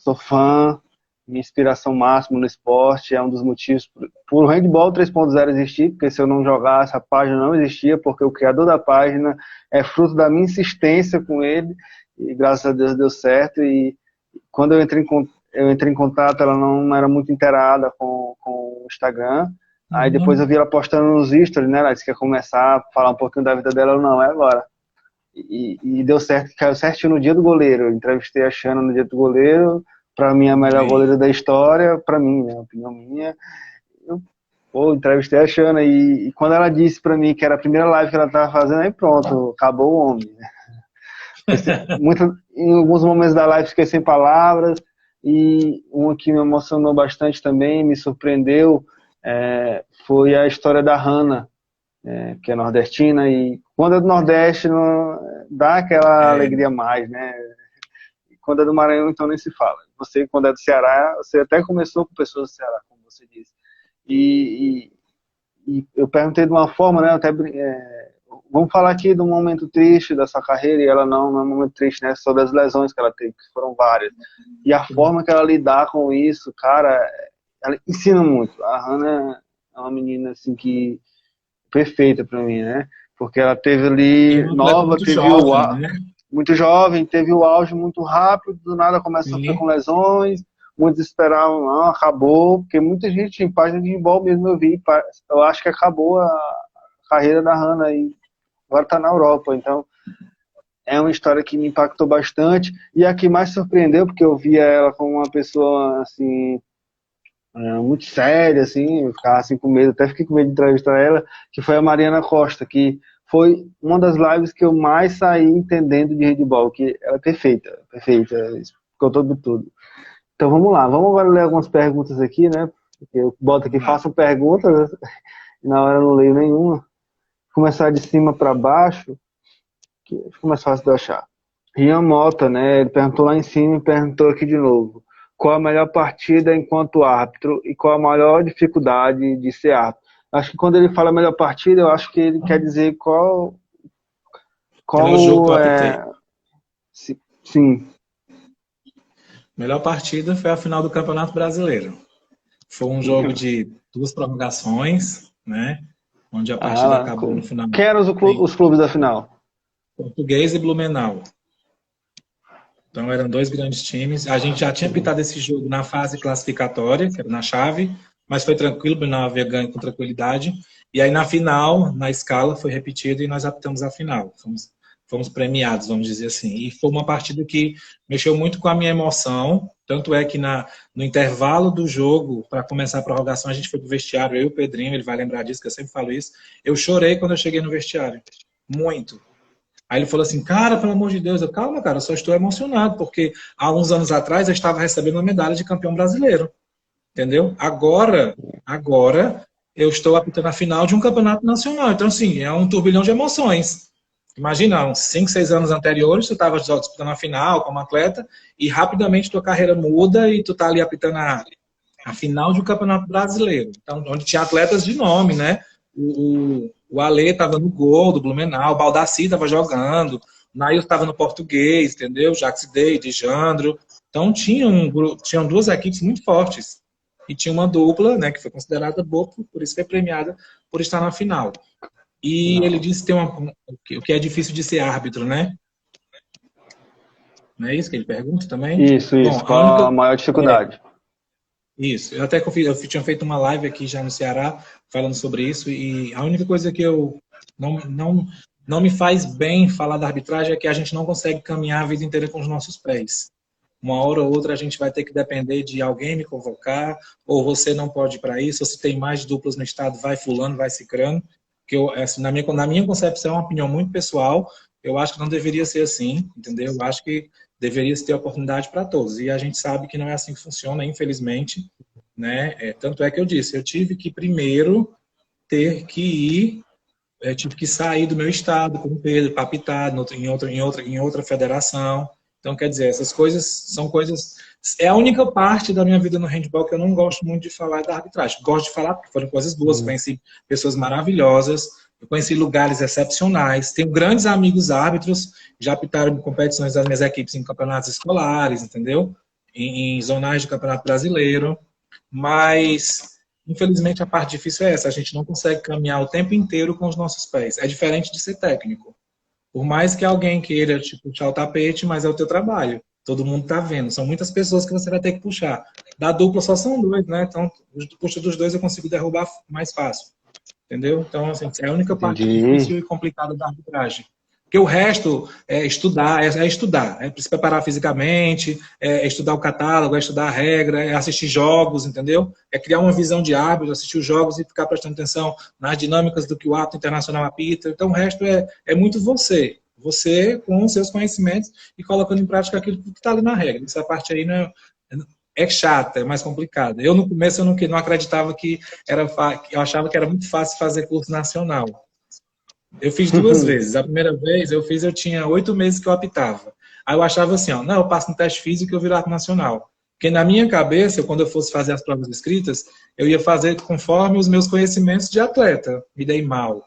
sou fã, minha inspiração máxima no esporte, é um dos motivos por o handball 3.0 existir, porque se eu não jogasse a página não existia, porque o criador da página é fruto da minha insistência com ele, e graças a Deus deu certo. E quando eu entrei em contato, ela não era muito inteirada com o Instagram. Aí depois eu Uhum. vi ela postando nos stories, né? Ela disse que ia começar a falar um pouquinho da vida dela, ou não, é agora. E deu certo, caiu certinho no dia do goleiro. Eu entrevistei a Xana no dia do goleiro, para mim a melhor Aí. goleira da história, para mim, né, opinião minha. Eu, entrevistei a Xana e quando ela disse para mim que era a primeira live que ela estava fazendo, aí pronto, acabou o homem. Né? Em alguns momentos da live fiquei sem palavras, e uma que me emocionou bastante também, me surpreendeu, foi a história da Hannah, que é nordestina, e quando é do Nordeste não, dá aquela É, alegria a mais, né? E quando é do Maranhão, então nem se fala. Você, quando é do Ceará, você até começou com pessoas do Ceará, como você disse. E, e eu perguntei de uma forma, né? Vamos falar aqui do momento triste da sua carreira, e ela não é um momento triste, né? Sobre as lesões que ela teve, que foram várias. E a forma que ela lidar com isso, cara, ela ensina muito. A Hannah é uma menina assim que perfeita para mim, né? Porque ela teve e ali um atleta nova, muito jovem, né? muito jovem, teve o auge muito rápido, do nada começa a sofrer com Sim. lesões, muitos esperavam, não, acabou, porque muita gente em página de handball mesmo eu vi, eu acho que acabou a carreira da Hannah aí, agora está na Europa. Então, é uma história que me impactou bastante. E a que mais surpreendeu, porque eu via ela como uma pessoa, assim, muito séria, assim, eu ficava assim com medo, até fiquei com medo de entrevistar ela, que foi a Mariana Costa, que foi uma das lives que eu mais saí entendendo de handball, que ela é perfeita, perfeita, contou de tudo. Então vamos lá, vamos agora ler algumas perguntas aqui, né? Porque eu boto aqui, façam perguntas, e na hora eu não leio nenhuma. Vou começar de cima para baixo, que fica mais fácil de eu achar. Rian Mota, né? Ele perguntou lá em cima e perguntou aqui de novo. Qual a melhor partida enquanto árbitro e qual a maior dificuldade de ser árbitro? Acho que quando ele fala melhor partida, eu acho que ele quer dizer Melhor jogo que eu qual apitei. Sim. Melhor partida foi a final do Campeonato Brasileiro. Foi um jogo de 2 prorrogações, né? Onde a partida acabou no final. Quem eram os clubes da final? Português e Blumenau. Então eram 2 grandes times. A gente já tinha pitado esse jogo na fase classificatória, que era na chave, mas foi tranquilo, o Blumenau havia ganho com tranquilidade. E aí na final, na escala, foi repetido e nós apitamos a final. Fomos premiados, vamos dizer assim. E foi uma partida que mexeu muito com a minha emoção. Tanto é que no intervalo do jogo, para começar a prorrogação, a gente foi pro vestiário, eu e o Pedrinho, ele vai lembrar disso, que eu sempre falo isso. Eu chorei quando eu cheguei no vestiário. Muito. Aí ele falou assim, cara, pelo amor de Deus, calma, cara, eu só estou emocionado, porque há uns anos atrás eu estava recebendo uma medalha de campeão brasileiro. Entendeu? Agora eu estou apitando a final de um campeonato nacional. Então, assim, é um turbilhão de emoções. Imagina, uns 5, 6 anos anteriores, tu estava disputando a final como atleta e rapidamente tua carreira muda e tu tá ali apitando a final de um campeonato brasileiro. Então, onde tinha atletas de nome, né? O Ale estava no gol do Blumenau, o Baldassi estava jogando, o Nail estava no Português, entendeu? Jax Day, Jandro. Então, tinham 2 equipes muito fortes. E tinha uma dupla, né, que foi considerada boa, por isso foi premiada por estar na final. E ele disse que tem o que é difícil de ser árbitro, né? Não é isso que ele pergunta também? Isso. Bom, qual a maior dificuldade? Isso. Eu tinha feito uma live aqui já no Ceará falando sobre isso e a única coisa que eu não me faz bem falar da arbitragem é que a gente não consegue caminhar a vida inteira com os nossos pés. Uma hora ou outra a gente vai ter que depender de alguém me convocar, ou você não pode ir para isso, ou se tem mais duplas no estado, vai fulano, vai cicrano. Que assim, na minha concepção, é uma opinião muito pessoal, eu acho que não deveria ser assim, entendeu? Eu acho que deveria ter oportunidade para todos. E a gente sabe que não é assim que funciona, infelizmente, né? Tanto é que eu disse, eu tive que primeiro ter que ir, tive que sair do meu estado com o Pedro para apitar em outra federação. Então, quer dizer, essas coisas são coisas... É a única parte da minha vida no handball que eu não gosto muito de falar da arbitragem. Gosto de falar porque foram coisas boas, conheci pessoas maravilhosas, eu conheci lugares excepcionais, tenho grandes amigos árbitros, já apitaram em competições das minhas equipes em campeonatos escolares, entendeu? Em zonais de campeonato brasileiro, mas... Infelizmente, a parte difícil é essa. A gente não consegue caminhar o tempo inteiro com os nossos pés. É diferente de ser técnico. Por mais que alguém queira te puxar o tapete, mas é o teu trabalho. Todo mundo tá vendo. São muitas pessoas que você vai ter que puxar. Da dupla só são 2, né? Então, puxa dos 2 eu consigo derrubar mais fácil. Entendeu? Então, assim, é a única parte difícil e complicada da arbitragem. Porque o resto é estudar, é se preparar fisicamente, é estudar o catálogo, é estudar a regra, é assistir jogos, entendeu? É criar uma visão de árbitro, assistir os jogos e ficar prestando atenção nas dinâmicas do que o árbitro internacional apita. Então, o resto é muito você. Você com os seus conhecimentos e colocando em prática aquilo que está ali na regra. Essa parte aí não é chata, é mais complicada. Eu, no começo, eu não acreditava que eu achava que era muito fácil fazer curso nacional. Eu fiz 2 vezes. A primeira vez eu tinha 8 meses que eu apitava. Aí eu achava assim, não, eu passo no teste físico e eu viro árbitro nacional. Porque na minha cabeça, quando eu fosse fazer as provas escritas, eu ia fazer conforme os meus conhecimentos de atleta. Me dei mal.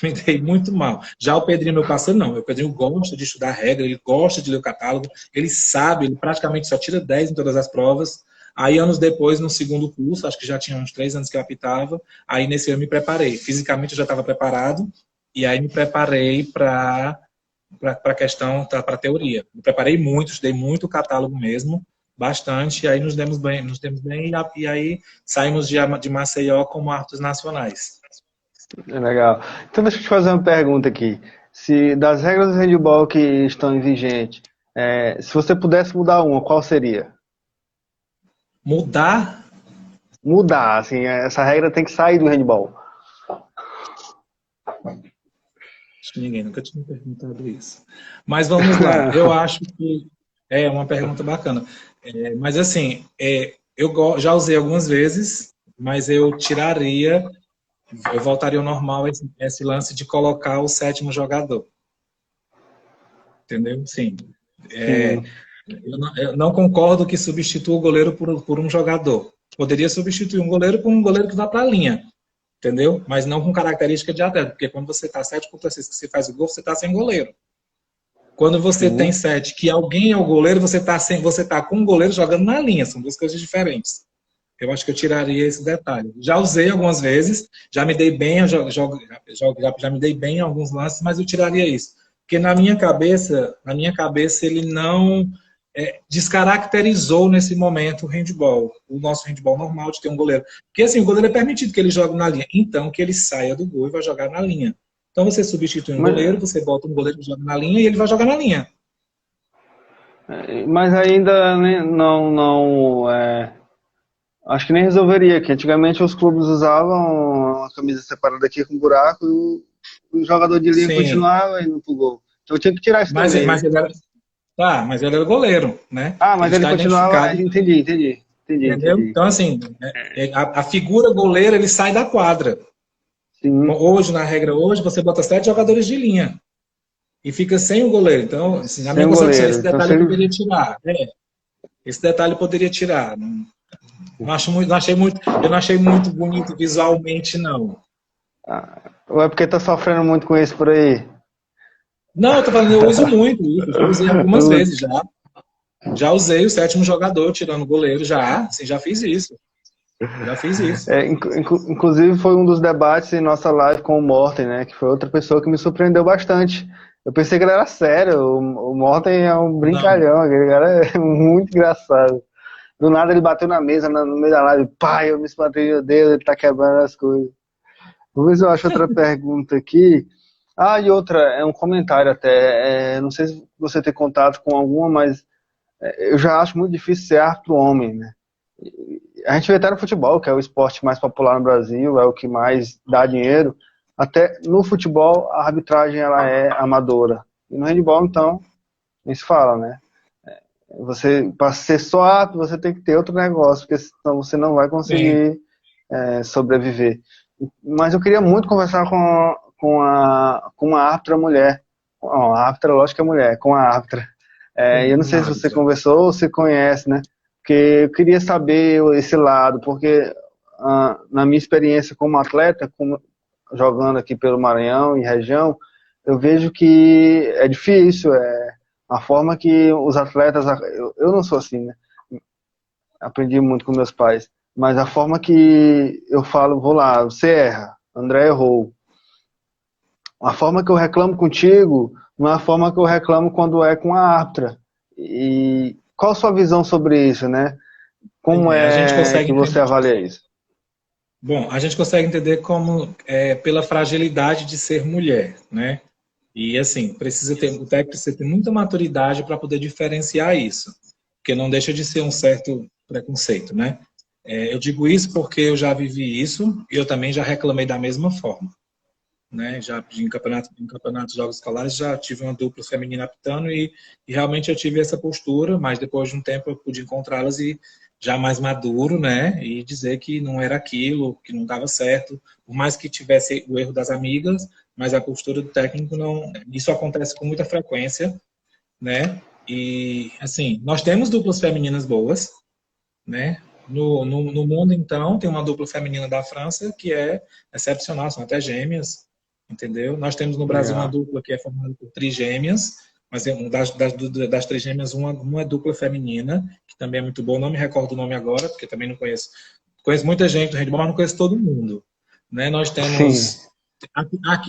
Me dei muito mal. Já o Pedrinho, meu parceiro, não. O Pedrinho gosta de estudar regra, ele gosta de ler o catálogo, ele sabe, ele praticamente só tira 10 em todas as provas. Aí, anos depois, no segundo curso, acho que já tinha uns 3 anos que eu apitava, aí nesse ano eu me preparei. Fisicamente eu já estava preparado, e aí me preparei para a questão, para a teoria. Me preparei muito, estudei muito o catálogo mesmo, bastante, e aí nos demos bem e aí saímos de Maceió como árbitros nacionais. É legal. Então deixa eu te fazer uma pergunta aqui. Se das regras do handball que estão em vigente, se você pudesse mudar uma, qual seria? Mudar? Mudar, assim, essa regra tem que sair do handball. Acho que ninguém nunca tinha me perguntado isso. Mas vamos lá. Eu acho que é uma pergunta bacana. Mas assim, já usei algumas vezes, mas eu tiraria, eu voltaria ao normal esse lance de colocar o sétimo jogador. Entendeu? Sim. É, Sim. eu não concordo que substitua o goleiro por um jogador. Poderia substituir um goleiro por um goleiro que vá para a linha. Entendeu? Mas não com característica de atleta, porque quando você está 7 contra 6 que você faz o gol, você está sem goleiro. Quando você tem Sim. 7 que alguém é o goleiro, você tá com o goleiro jogando na linha, são duas coisas diferentes. Eu acho que eu tiraria esse detalhe. Já usei algumas vezes, já me dei bem, já me dei bem em alguns lances, mas eu tiraria isso. Porque na minha cabeça ele não descaracterizou nesse momento o handball, o nosso handball normal de ter um goleiro. Porque assim, o goleiro é permitido que ele jogue na linha, então que ele saia do gol e vai jogar na linha. Então você substitui um Mas, goleiro, você bota um goleiro que joga na linha e ele vai jogar na linha. mas ainda não, acho que nem resolveria, que antigamente os clubes usavam a camisa separada aqui com buraco e o jogador de linha Sim, continuava indo pro gol. Então tinha que tirar isso mas, também, mas né? ele era, tá, mas ele era goleiro, né? Ah, mas Ele ele está continuava. identificado, entendeu? Entendi. Então, assim, a figura goleiro, ele sai da quadra. Sim, Hoje, na regra hoje, você bota 7 jogadores de linha e fica sem o goleiro. Então, assim, na sem minha o concepção, goleiro. esse Então detalhe se eu ele. poderia tirar. Esse detalhe eu poderia tirar. Não acho muito, eu não achei muito bonito visualmente, não. Ou é porque tá sofrendo muito com isso por aí? Não, eu tô falando, eu uso muito isso, eu já usei algumas vezes já. Já usei o sétimo jogador tirando o goleiro, já, assim, já fiz isso. Já fiz isso. Inclusive foi um dos debates em nossa live com o Morten, né? Que foi outra pessoa que me surpreendeu bastante. Eu pensei que ele era sério. O Morten é um Não, brincalhão, aquele cara é muito engraçado. Do nada ele bateu na mesa no meio da live. Pai, eu me espantei, meu Deus, ele tá quebrando as coisas. Vamos ver se eu acho outra pergunta aqui. Ah, e outra, é um comentário até. Não sei se você tem contato com alguma, mas eu já acho muito difícil ser árbitro homem, né? A gente vê até no futebol, que é o esporte mais popular no Brasil, é o que mais dá dinheiro. Até no futebol, a arbitragem ela é amadora. E no handball, então, nem se fala, né? Você, para ser só árbitro, você tem que ter outro negócio, porque senão você não vai sim. conseguir sobreviver. Mas eu queria muito conversar com uma árbitra mulher. Não, a árbitra, lógico que é mulher, com a árbitra. Eu não Um sei se você árbitro. conversou ou se conhece, né? Porque eu queria saber esse lado, porque na minha experiência como atleta, jogando aqui pelo Maranhão e região, eu vejo que é difícil, a forma que os atletas, eu não sou assim, né? Aprendi muito com meus pais, mas a forma que eu falo, vou lá, você erra, André errou. A forma que eu reclamo contigo não é a forma que eu reclamo quando é com a árbitra. E qual a sua visão sobre isso, né? Como A gente é consegue que você entender. avalia isso? Bom, a gente consegue entender como pela fragilidade de ser mulher, né? E assim, o técnico precisa ter muita maturidade para poder diferenciar isso, porque não deixa de ser um certo preconceito, né? Eu digo isso porque eu já vivi isso e eu também já reclamei da mesma forma, né? Já em campeonatos de jogos escolares já tive uma dupla feminina apitando e realmente eu tive essa postura, mas depois de um tempo eu pude encontrá-las e já mais maduro, né? E dizer que não era aquilo, que não dava certo, por mais que tivesse o erro das amigas, mas a postura do técnico não. Isso acontece com muita frequência, né? E assim, nós temos duplas femininas boas, né? No mundo, então, tem uma dupla feminina da França que é excepcional, são até gêmeas, entendeu? Nós temos no Brasil uma Legal. dupla que é formada por trigêmeas, mas das trigêmeas, uma é dupla feminina, que também é muito boa. Não me recordo o nome agora, porque também não conheço. Conheço muita gente do handball, mas não conheço todo mundo. Né? Nós Sim, temos.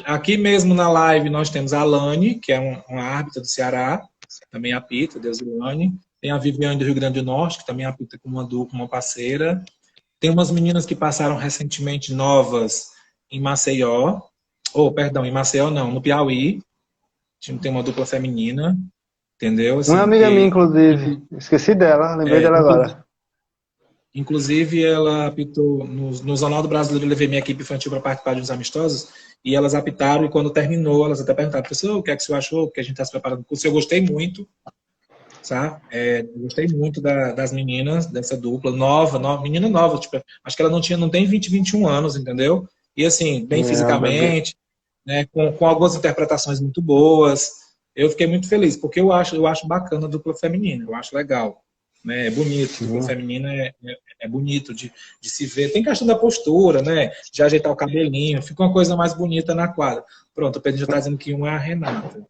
Aqui mesmo na live, nós temos a Alane, que é uma árbitra do Ceará, também apita, Deusilane. Tem a Viviane do Rio Grande do Norte, que também apita com uma dupla, uma parceira. Tem umas meninas que passaram recentemente novas, em Maceió, perdão, em Maceió não, no Piauí, o time tem uma dupla feminina, entendeu? Uma Assim, amiga minha, inclusive, esqueci dela, lembrei dela agora. Inclusive, ela apitou no Zonal do Brasileiro, eu levei minha equipe infantil para participar de uns amistosos, e elas apitaram, e quando terminou, elas até perguntaram, professor, o que é que você achou? Porque a gente está se preparando para o curso. Eu gostei muito, sabe? Gostei muito das meninas, dessa dupla, menina nova, tipo, acho que ela não tem 20, 21 anos, entendeu? E assim, bem fisicamente, né, com algumas interpretações muito boas. Eu fiquei muito feliz, porque eu acho bacana a dupla feminina, eu acho legal. Né, é bonito, dupla feminina é bonito de se ver. Tem questão da postura, né? De ajeitar o cabelinho, fica uma coisa mais bonita na quadra. Pronto, o Pedro já está dizendo que uma é a Renata.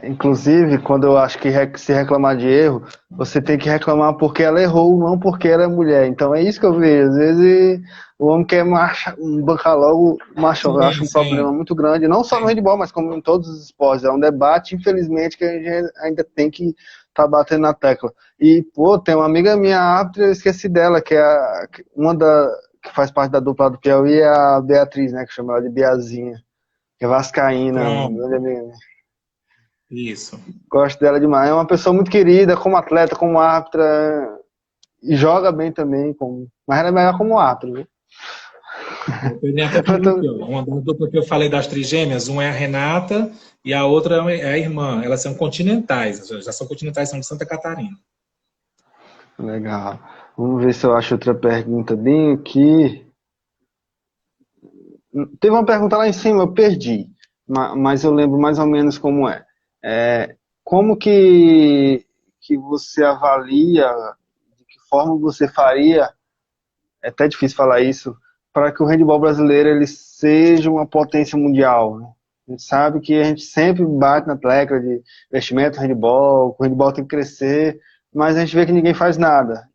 Inclusive, quando eu acho que se reclamar de erro, você tem que reclamar porque ela errou, não porque ela é mulher. Então é isso que eu vejo. Às vezes o homem quer bancar logo macho. Eu acho um problema muito grande, não só no handebol, mas como em todos os esportes. É um debate, infelizmente, que a gente ainda tem que estar batendo na tecla. E, pô, tem uma amiga minha, árbitra, eu esqueci dela, que é que faz parte da dupla do Piauí, é a Beatriz, né? Que chama ela de Biazinha, que é vascaína. Isso. Gosto dela demais. É uma pessoa muito querida, como atleta, como árbitra, e joga bem também. Mas ela é melhor como árbitra, viu? Uma das duplas que eu falei das trigêmeas, uma é a Renata e a outra é a irmã. Elas são continentais, já são continentais, são de Santa Catarina. Legal. Vamos ver se eu acho outra pergunta bem aqui. Teve uma pergunta lá em cima, eu perdi, mas eu lembro mais ou menos como é. Como que você avalia, de que forma você faria, é até difícil falar isso, para que o handebol brasileiro ele seja uma potência mundial, né? A gente sabe que a gente sempre bate na tecla de investimento no handebol, que o handebol tem que crescer, mas a gente vê que ninguém faz nada.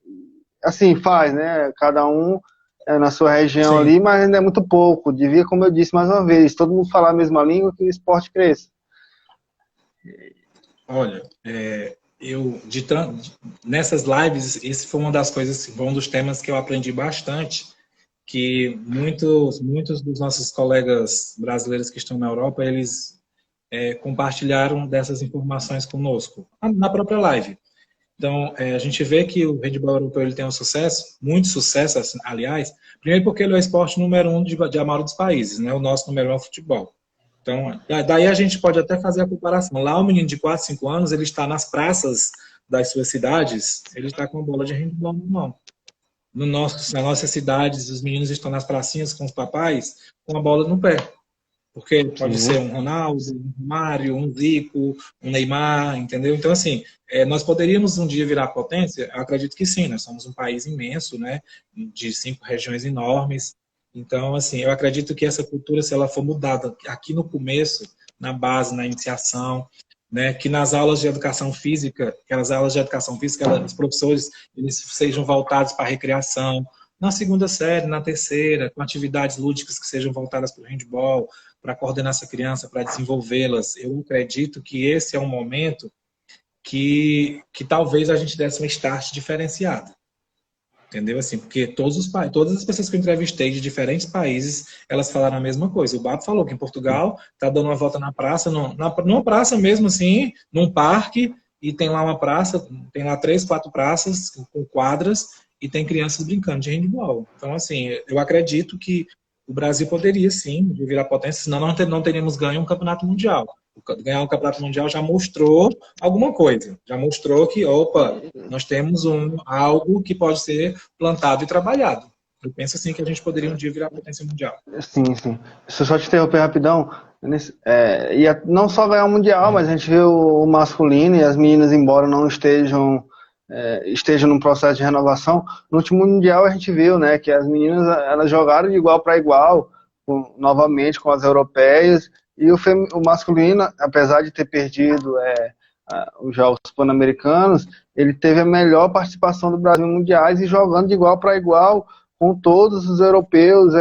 Assim, faz, né? Cada um na sua região ali, mas ainda é muito pouco. Devia, como eu disse mais uma vez, todo mundo falar a mesma língua que o esporte cresça. Olha, nessas lives, esse foi uma das coisas, foi um dos temas que eu aprendi bastante, que muitos dos nossos colegas brasileiros que estão na Europa, eles compartilharam dessas informações conosco, na própria live. Então, a gente vê que o handebol europeu ele tem um sucesso, muito sucesso, assim, aliás, primeiro porque ele é o esporte número 1 de a maioria dos países, né? O nosso número 1 é o futebol. Então, daí a gente pode até fazer a comparação. Lá, o menino de 4, 5 anos, ele está nas praças das suas cidades, ele está com uma bola de handebol na mão. Nas nossas cidades, os meninos estão nas pracinhas com os papais com a bola no pé. Porque pode ser um Ronaldo, um Mário, um Zico, um Neymar, entendeu? Então, assim, nós poderíamos um dia virar potência? Eu acredito que sim, nós somos um país imenso, né? De 5 regiões enormes. Então, assim, eu acredito que essa cultura, se ela for mudada aqui no começo, na base, na iniciação, né, que nas aulas de educação física, aquelas aulas de educação física, os professores eles sejam voltados para a recreação, na segunda série, na terceira, com atividades lúdicas que sejam voltadas para o handball, para coordenar essa criança, para desenvolvê-las. Eu acredito que esse é um momento que talvez a gente desse um start diferenciado. Entendeu? Assim, porque todas as pessoas que eu entrevistei de diferentes países, elas falaram a mesma coisa. O Babo falou que em Portugal está dando uma volta na praça, numa praça mesmo assim, num parque, e tem lá uma praça, tem lá 3, 4 praças com quadras, e tem crianças brincando de handball. Então, assim, eu acredito que o Brasil poderia, sim, virar potência, senão não teríamos ganho um campeonato mundial. Ganhar um campeonato mundial já mostrou alguma coisa. Já mostrou que, nós temos algo que pode ser plantado e trabalhado. Eu penso assim que a gente poderia um dia virar potência mundial. Sim, sim. Se eu só te interromper rapidão, não só ganhar o mundial, mas a gente vê o masculino e as meninas, embora não estejam num processo de renovação, no último mundial a gente viu, né, que as meninas elas jogaram de igual para igual, novamente com as europeias, e o masculino, apesar de ter perdido os Jogos Pan-Americanos, ele teve a melhor participação do Brasil em mundiais e jogando de igual para igual com todos os europeus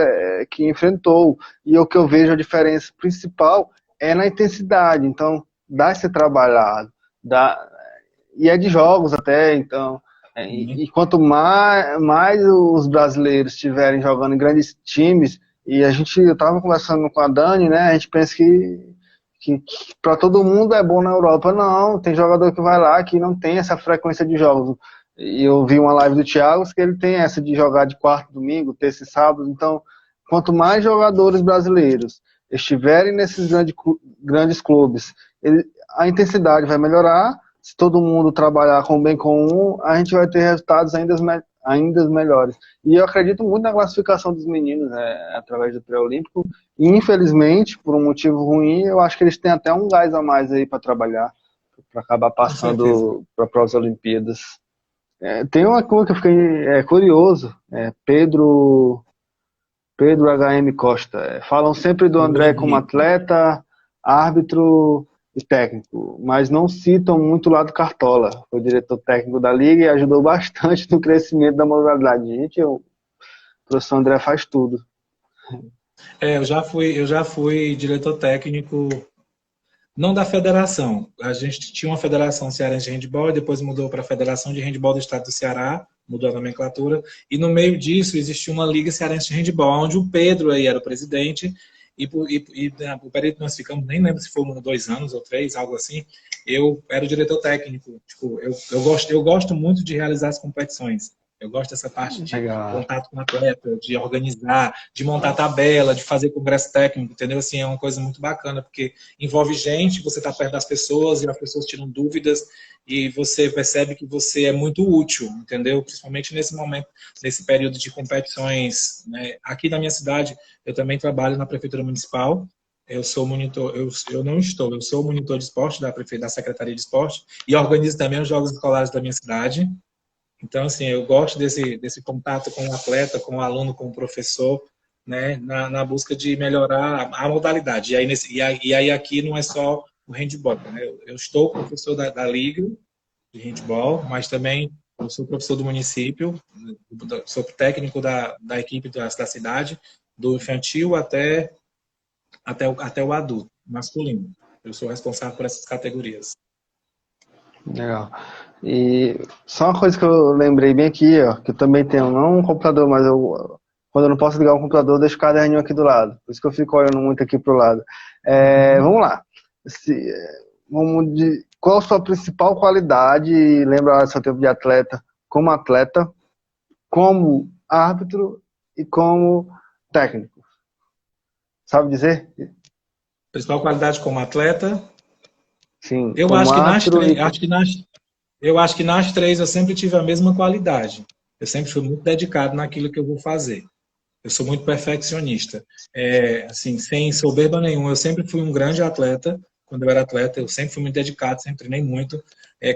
que enfrentou. E o que eu vejo a diferença principal é na intensidade. Então, dá ser trabalhado. E é de jogos até, então E quanto mais os brasileiros estiverem jogando em grandes times, e eu estava conversando com a Dani, né? A gente pensa que para todo mundo é bom na Europa. Não, tem jogador que vai lá que não tem essa frequência de jogos. E eu vi uma live do Thiago que ele tem essa de jogar de quarto, domingo, terça e sábado. Então, quanto mais jogadores brasileiros estiverem nesses grandes clubes, a intensidade vai melhorar. Se todo mundo trabalhar com o bem comum, a gente vai ter resultados ainda melhores. E eu acredito muito na classificação dos meninos, através do pré-olímpico. E, infelizmente, por um motivo ruim, eu acho que eles têm até um gás a mais aí para trabalhar, para acabar passando para as Olimpíadas. Tem uma coisa que eu fiquei curioso, Pedro HM Costa. Falam sempre do André como atleta, árbitro e técnico, mas não citam muito o lado Cartola. Foi o diretor técnico da liga e ajudou bastante no crescimento da modalidade. Gente, o professor André faz tudo. Eu já fui diretor técnico, não da federação. A gente tinha uma federação cearense de handebol e depois mudou para a Federação de Handebol do Estado do Ceará, mudou a nomenclatura, e no meio disso existia uma Liga Cearense de Handebol, onde o Pedro aí era o presidente, e o período que nós ficamos, nem lembro se foram 2 anos ou 3, algo assim, eu era o diretor técnico. Tipo, eu gosto muito de realizar as competições. Eu gosto dessa parte de contato com o atleta, de organizar, de montar tabela, de fazer congresso técnico, entendeu? Assim, é uma coisa muito bacana, porque envolve gente, você está perto das pessoas e as pessoas tiram dúvidas e você percebe que você é muito útil, entendeu? Principalmente nesse momento, nesse período de competições, né? Aqui na minha cidade, eu também trabalho na Prefeitura Municipal. Eu sou monitor, eu sou monitor de esporte da Secretaria de Esporte e organizo também os jogos escolares da minha cidade. Então, assim, eu gosto desse contato com o atleta, com o aluno, com o professor, né, na busca de melhorar a modalidade. E aí aqui não é só o handball, né? Eu estou professor da Liga de handball, mas também eu sou professor do município, sou técnico da equipe da cidade, do infantil até o adulto, masculino. Eu sou responsável por essas categorias. Legal. E só uma coisa que eu lembrei bem aqui, ó, que eu também tenho, não um computador, mas quando eu não posso ligar um computador, eu deixo o caderninho aqui do lado. Por isso que eu fico olhando muito aqui pro lado. Vamos lá. Qual a sua principal qualidade, lembra do seu tempo de atleta, como árbitro e como técnico? Sabe dizer? Principal qualidade como atleta? Sim, Eu acho que nas três eu sempre tive a mesma qualidade. Eu sempre fui muito dedicado naquilo que eu vou fazer. Eu sou muito perfeccionista. Assim, sem soberba nenhuma, eu sempre fui um grande atleta. Quando eu era atleta, eu sempre fui muito dedicado, sempre treinei muito.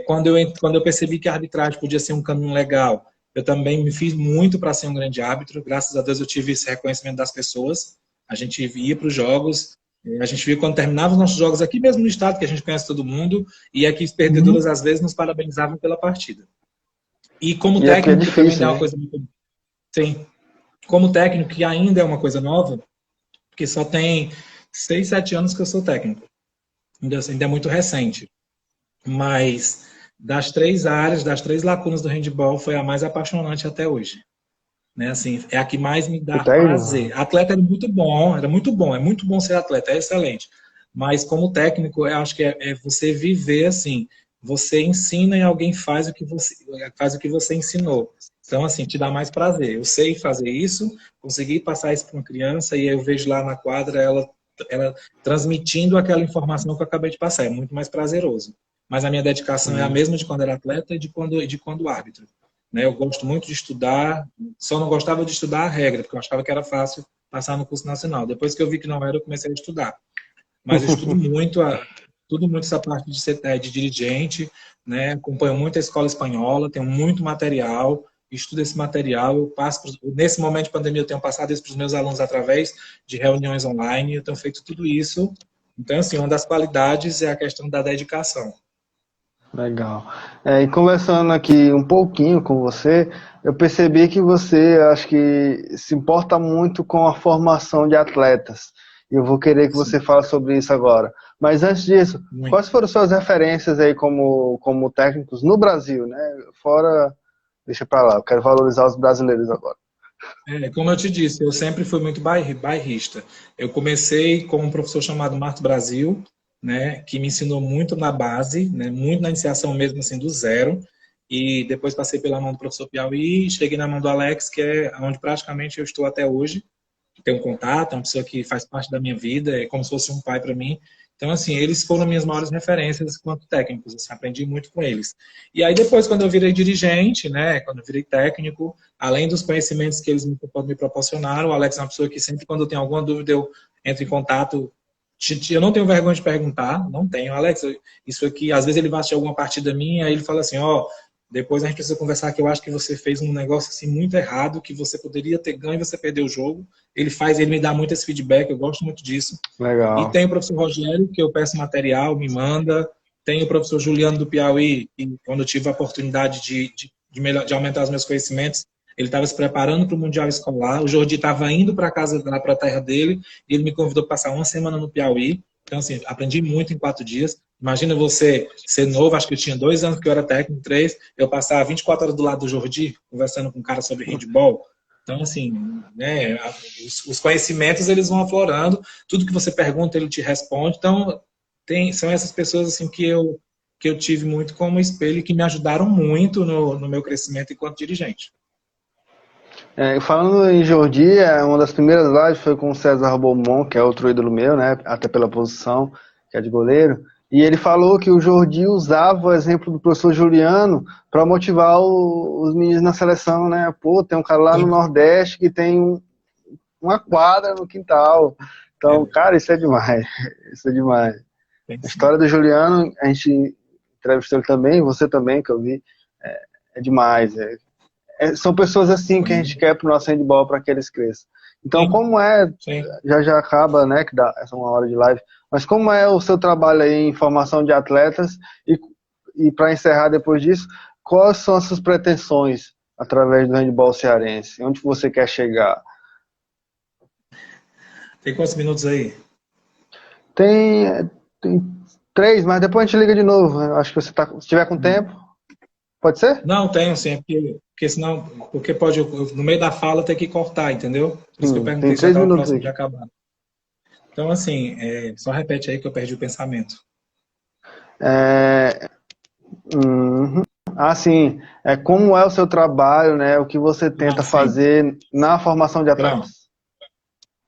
Quando eu percebi que a arbitragem podia ser um caminho legal, eu também me fiz muito para ser um grande árbitro. Graças a Deus eu tive esse reconhecimento das pessoas. A gente ia para os jogos, a gente via quando terminava os nossos jogos aqui mesmo no estado, que a gente conhece todo mundo, e aqui os perdedores às vezes nos parabenizavam pela partida. E como técnico difícil, também é uma né? coisa muito... Sim. Como técnico, que ainda é uma coisa nova, porque só tem 6, 7 anos que eu sou técnico. Ainda é muito recente. Mas das 3 áreas, das 3 lacunas do handebol, foi a mais apaixonante até hoje. Né? Assim, é a que mais me dá prazer. Atleta era muito bom, é muito bom ser atleta, é excelente. Mas como técnico, eu acho que é você viver assim, você ensina e alguém faz o que você ensinou. Então, assim, te dá mais prazer. Eu sei fazer isso, consegui passar isso para uma criança e eu vejo lá na quadra ela transmitindo aquela informação que eu acabei de passar. É muito mais prazeroso. Mas a minha dedicação é a mesma de quando era atleta e de quando árbitro. Né? Eu gosto muito de estudar, só não gostava de estudar a regra, porque eu achava que era fácil passar no curso nacional. Depois que eu vi que não era, eu comecei a estudar. Mas eu estudo muito essa parte de dirigente, né? Acompanho muito a escola espanhola, tenho muito material, estudo esse material, eu passo nesse momento de pandemia eu tenho passado isso para os meus alunos através de reuniões online, eu tenho feito tudo isso. Então, assim, uma das qualidades é a questão da dedicação. Legal. E conversando aqui um pouquinho com você, eu percebi que você, acho que se importa muito com a formação de atletas. E eu vou querer que você fale sobre isso agora. Mas antes disso, quais foram suas referências aí como técnicos no Brasil, né? Fora deixa pra lá. Eu quero valorizar os brasileiros agora. Como eu te disse, eu sempre fui muito bairrista. Eu comecei com um professor chamado Marto Brasil, né, que me ensinou muito na base, né, muito na iniciação mesmo assim do zero. E depois passei pela mão do professor Piauí, cheguei na mão do Alex, que é onde praticamente eu estou até hoje. Tenho contato, é uma pessoa que faz parte da minha vida, é como se fosse um pai para mim. Então, assim, eles foram minhas maiores referências quanto técnicos, assim, aprendi muito com eles. E aí depois, quando eu virei dirigente, né, quando eu virei técnico, além dos conhecimentos que eles me proporcionaram, o Alex é uma pessoa que sempre, quando eu tenho alguma dúvida, eu entro em contato. Eu não tenho vergonha de perguntar, não tenho. Alex, isso aqui, às vezes ele vai assistir alguma partida minha, aí ele fala assim, ó, depois a gente precisa conversar que eu acho que você fez um negócio assim muito errado, que você poderia ter ganho e você perdeu o jogo. Ele me dá muito esse feedback, eu gosto muito disso. E Legal. tem o professor Rogério, que eu peço material, me manda. Tem o professor Juliano do Piauí, que quando eu tive a oportunidade de aumentar os meus conhecimentos, ele estava se preparando para o Mundial Escolar. O Jordi estava indo para casa, para a terra dele, e ele me convidou para passar uma semana no Piauí. Então, assim, aprendi muito em 4 dias. Imagina você ser novo, acho que eu tinha 2 anos que eu era técnico, 3, eu passava 24 horas do lado do Jordi, conversando com um cara sobre handball. Então, assim, né, os conhecimentos, eles vão aflorando, tudo que você pergunta, ele te responde. Então, são essas pessoas assim que eu tive muito como espelho e que me ajudaram muito no meu crescimento enquanto dirigente. Falando em Jordi, uma das primeiras lives foi com o César Beaumont, que é outro ídolo meu, né? Até pela posição, que é de goleiro. E ele falou que o Jordi usava o exemplo do professor Juliano para motivar os meninos na seleção, né? Pô, tem um cara lá no Sim. Nordeste que tem uma quadra no quintal. Então, cara, isso é demais. Isso é demais. Tem A sim. história do Juliano, a gente entrevistou ele também, você também, que eu vi, é demais. São pessoas assim que a gente quer pro nosso handball para que eles cresçam. Então, Sim, como é, sim. já acaba, né, que dá essa 1 hora de live, mas como é o seu trabalho aí em formação de atletas e para encerrar depois disso, quais são as suas pretensões através do handball cearense? Onde você quer chegar? Tem quantos minutos aí? Tem 3, mas depois a gente liga de novo. Eu acho que você tá, se tiver com tempo, pode ser? Não, tenho sim, porque senão, porque pode, no meio da fala, ter que cortar, entendeu? Por isso que eu Tem perguntei se já 3 estava minutos próximo de aqui. acabar. Então, assim, só repete aí que eu perdi o pensamento. É, uhum. Sim. Como é o seu trabalho, né? O que você Ah, tenta sim. fazer na formação de Pronto. atletas?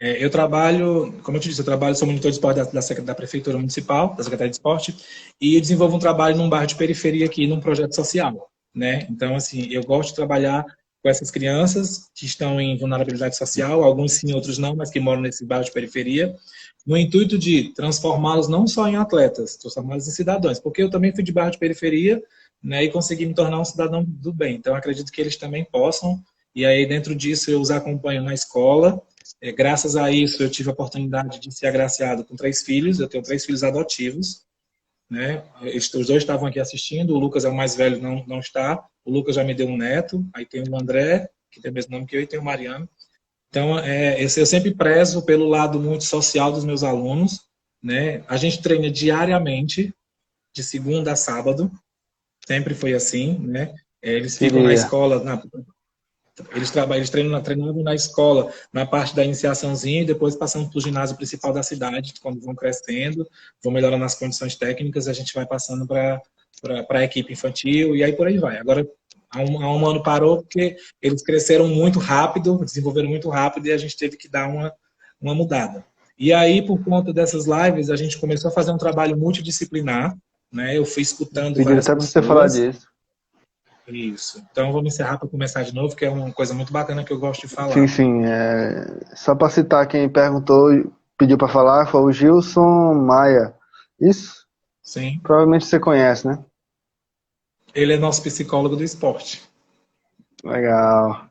Eu trabalho, como eu te disse, sou monitor de esporte da Prefeitura Municipal, da Secretaria de Esporte, e eu desenvolvo um trabalho num bairro de periferia aqui, num projeto social, né? Então, assim, eu gosto de trabalhar com essas crianças que estão em vulnerabilidade social, alguns sim, outros não, mas que moram nesse bairro de periferia, no intuito de transformá-los não só em atletas, transformá-los em cidadãos, porque eu também fui de bairro de periferia, né, e consegui me tornar um cidadão do bem. Então, acredito que eles também possam, e aí dentro disso eu os acompanho na escola. Graças a isso, eu tive a oportunidade de ser agraciado com 3 filhos. Eu tenho 3 filhos adotivos, né? Os 2 estavam aqui assistindo. O Lucas é o mais velho, não está. O Lucas já me deu um neto. Aí tem o André, que tem o mesmo nome que eu, e tem o Mariano. Então, eu sempre prezo pelo lado muito social dos meus alunos, né? A gente treina diariamente, de segunda a sábado. Sempre foi assim, né? Eles ficam na Queria. escola, eles treinavam na escola, na parte da iniciaçãozinha, e depois passando para o ginásio principal da cidade, quando vão crescendo, vão melhorando as condições técnicas, a gente vai passando para a equipe infantil, e aí por aí vai. Agora, há um ano parou, porque eles cresceram muito rápido, desenvolveram muito rápido, e a gente teve que dar uma mudada. E aí, por conta dessas lives, a gente começou a fazer um trabalho multidisciplinar, né? Eu fui escutando Pediram várias até para você falar pessoas. disso. Isso. Então, vamos encerrar para começar de novo, que é uma coisa muito bacana que eu gosto de Sim, falar. sim. Só para citar quem perguntou, pediu para falar, foi o Gilson Maia. Isso? Sim. Provavelmente você conhece, né? Ele é nosso psicólogo do esporte. Legal.